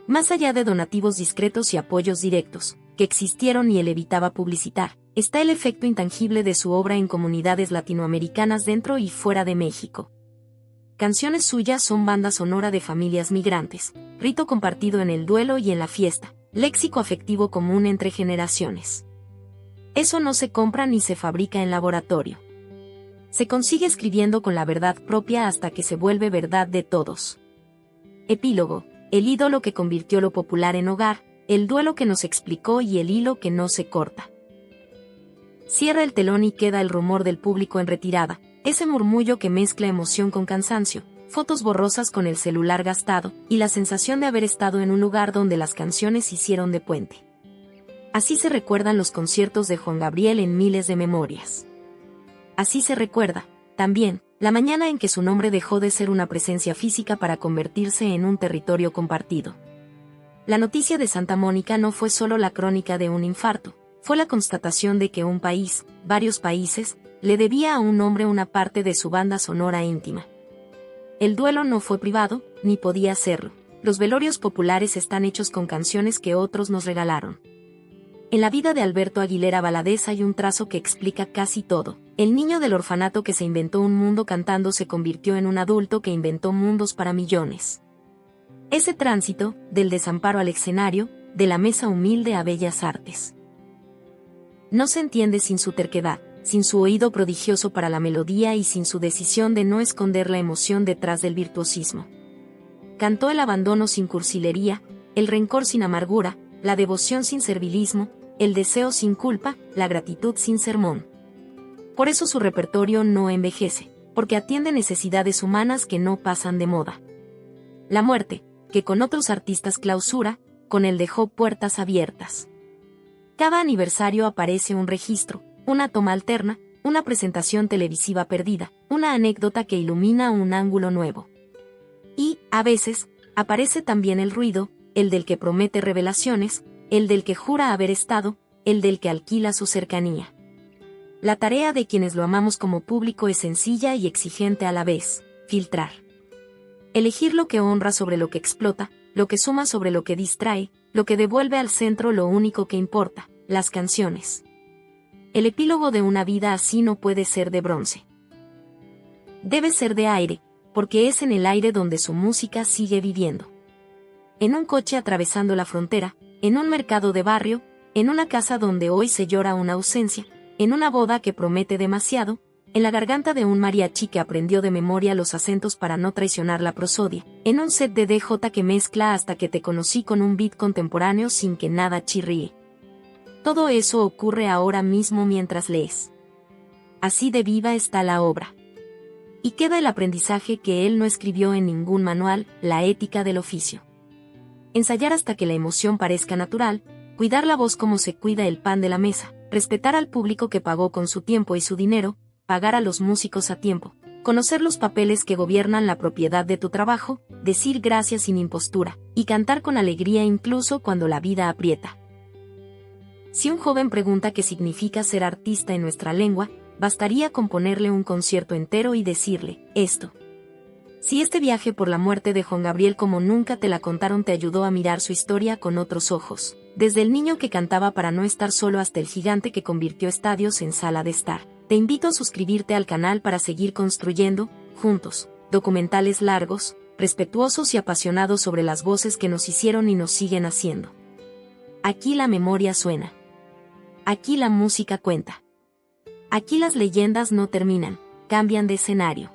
Más allá de donativos discretos y apoyos directos, que existieron y él evitaba publicitar, está el efecto intangible de su obra en comunidades latinoamericanas dentro y fuera de México. Canciones suyas son banda sonora de familias migrantes, rito compartido en el duelo y en la fiesta, léxico afectivo común entre generaciones. Eso no se compra ni se fabrica en laboratorio. Se consigue escribiendo con la verdad propia hasta que se vuelve verdad de todos. Epílogo, el ídolo que convirtió lo popular en hogar, el duelo que nos explicó y el hilo que no se corta. Cierra el telón y queda el rumor del público en retirada, ese murmullo que mezcla emoción con cansancio, fotos borrosas con el celular gastado, y la sensación de haber estado en un lugar donde las canciones hicieron de puente. Así se recuerdan los conciertos de Juan Gabriel en miles de memorias. Así se recuerda, también, la mañana en que su nombre dejó de ser una presencia física para convertirse en un territorio compartido. La noticia de Santa Mónica no fue solo la crónica de un infarto, fue la constatación de que un país, varios países, le debía a un hombre una parte de su banda sonora íntima. El duelo no fue privado, ni podía serlo. Los velorios populares están hechos con canciones que otros nos regalaron. En la vida de Alberto Aguilera Valadez hay un trazo que explica casi todo. El niño del orfanato que se inventó un mundo cantando se convirtió en un adulto que inventó mundos para millones. Ese tránsito, del desamparo al escenario, de la mesa humilde a bellas artes. No se entiende sin su terquedad, sin su oído prodigioso para la melodía y sin su decisión de no esconder la emoción detrás del virtuosismo. Cantó el abandono sin cursilería, el rencor sin amargura, la devoción sin servilismo, el deseo sin culpa, la gratitud sin sermón. Por eso su repertorio no envejece, porque atiende necesidades humanas que no pasan de moda. La muerte, que con otros artistas clausura, con él dejó puertas abiertas. Cada aniversario aparece un registro, una toma alterna, una presentación televisiva perdida, una anécdota que ilumina un ángulo nuevo. Y, a veces, aparece también el ruido, el del que promete revelaciones, el del que jura haber estado, el del que alquila su cercanía. La tarea de quienes lo amamos como público es sencilla y exigente a la vez: filtrar. Elegir lo que honra sobre lo que explota, lo que suma sobre lo que distrae, lo que devuelve al centro lo único que importa, las canciones. El epílogo de una vida así no puede ser de bronce. Debe ser de aire, porque es en el aire donde su música sigue viviendo. En un coche atravesando la frontera, en un mercado de barrio, en una casa donde hoy se llora una ausencia, en una boda que promete demasiado, en la garganta de un mariachi que aprendió de memoria los acentos para no traicionar la prosodia, en un set de DJ que mezcla Hasta que te conocí con un beat contemporáneo sin que nada chirríe. Todo eso ocurre ahora mismo mientras lees. Así de viva está la obra. Y queda el aprendizaje que él no escribió en ningún manual, la ética del oficio. Ensayar hasta que la emoción parezca natural, cuidar la voz como se cuida el pan de la mesa, respetar al público que pagó con su tiempo y su dinero, pagar a los músicos a tiempo, conocer los papeles que gobiernan la propiedad de tu trabajo, decir gracias sin impostura, y cantar con alegría incluso cuando la vida aprieta. Si un joven pregunta qué significa ser artista en nuestra lengua, bastaría con ponerle un concierto entero y decirle esto. Si este viaje por la muerte de Juan Gabriel como nunca te la contaron te ayudó a mirar su historia con otros ojos, desde el niño que cantaba para no estar solo hasta el gigante que convirtió estadios en sala de estar, te invito a suscribirte al canal para seguir construyendo, juntos, documentales largos, respetuosos y apasionados sobre las voces que nos hicieron y nos siguen haciendo. Aquí la memoria suena. Aquí la música cuenta. Aquí las leyendas no terminan, cambian de escenario.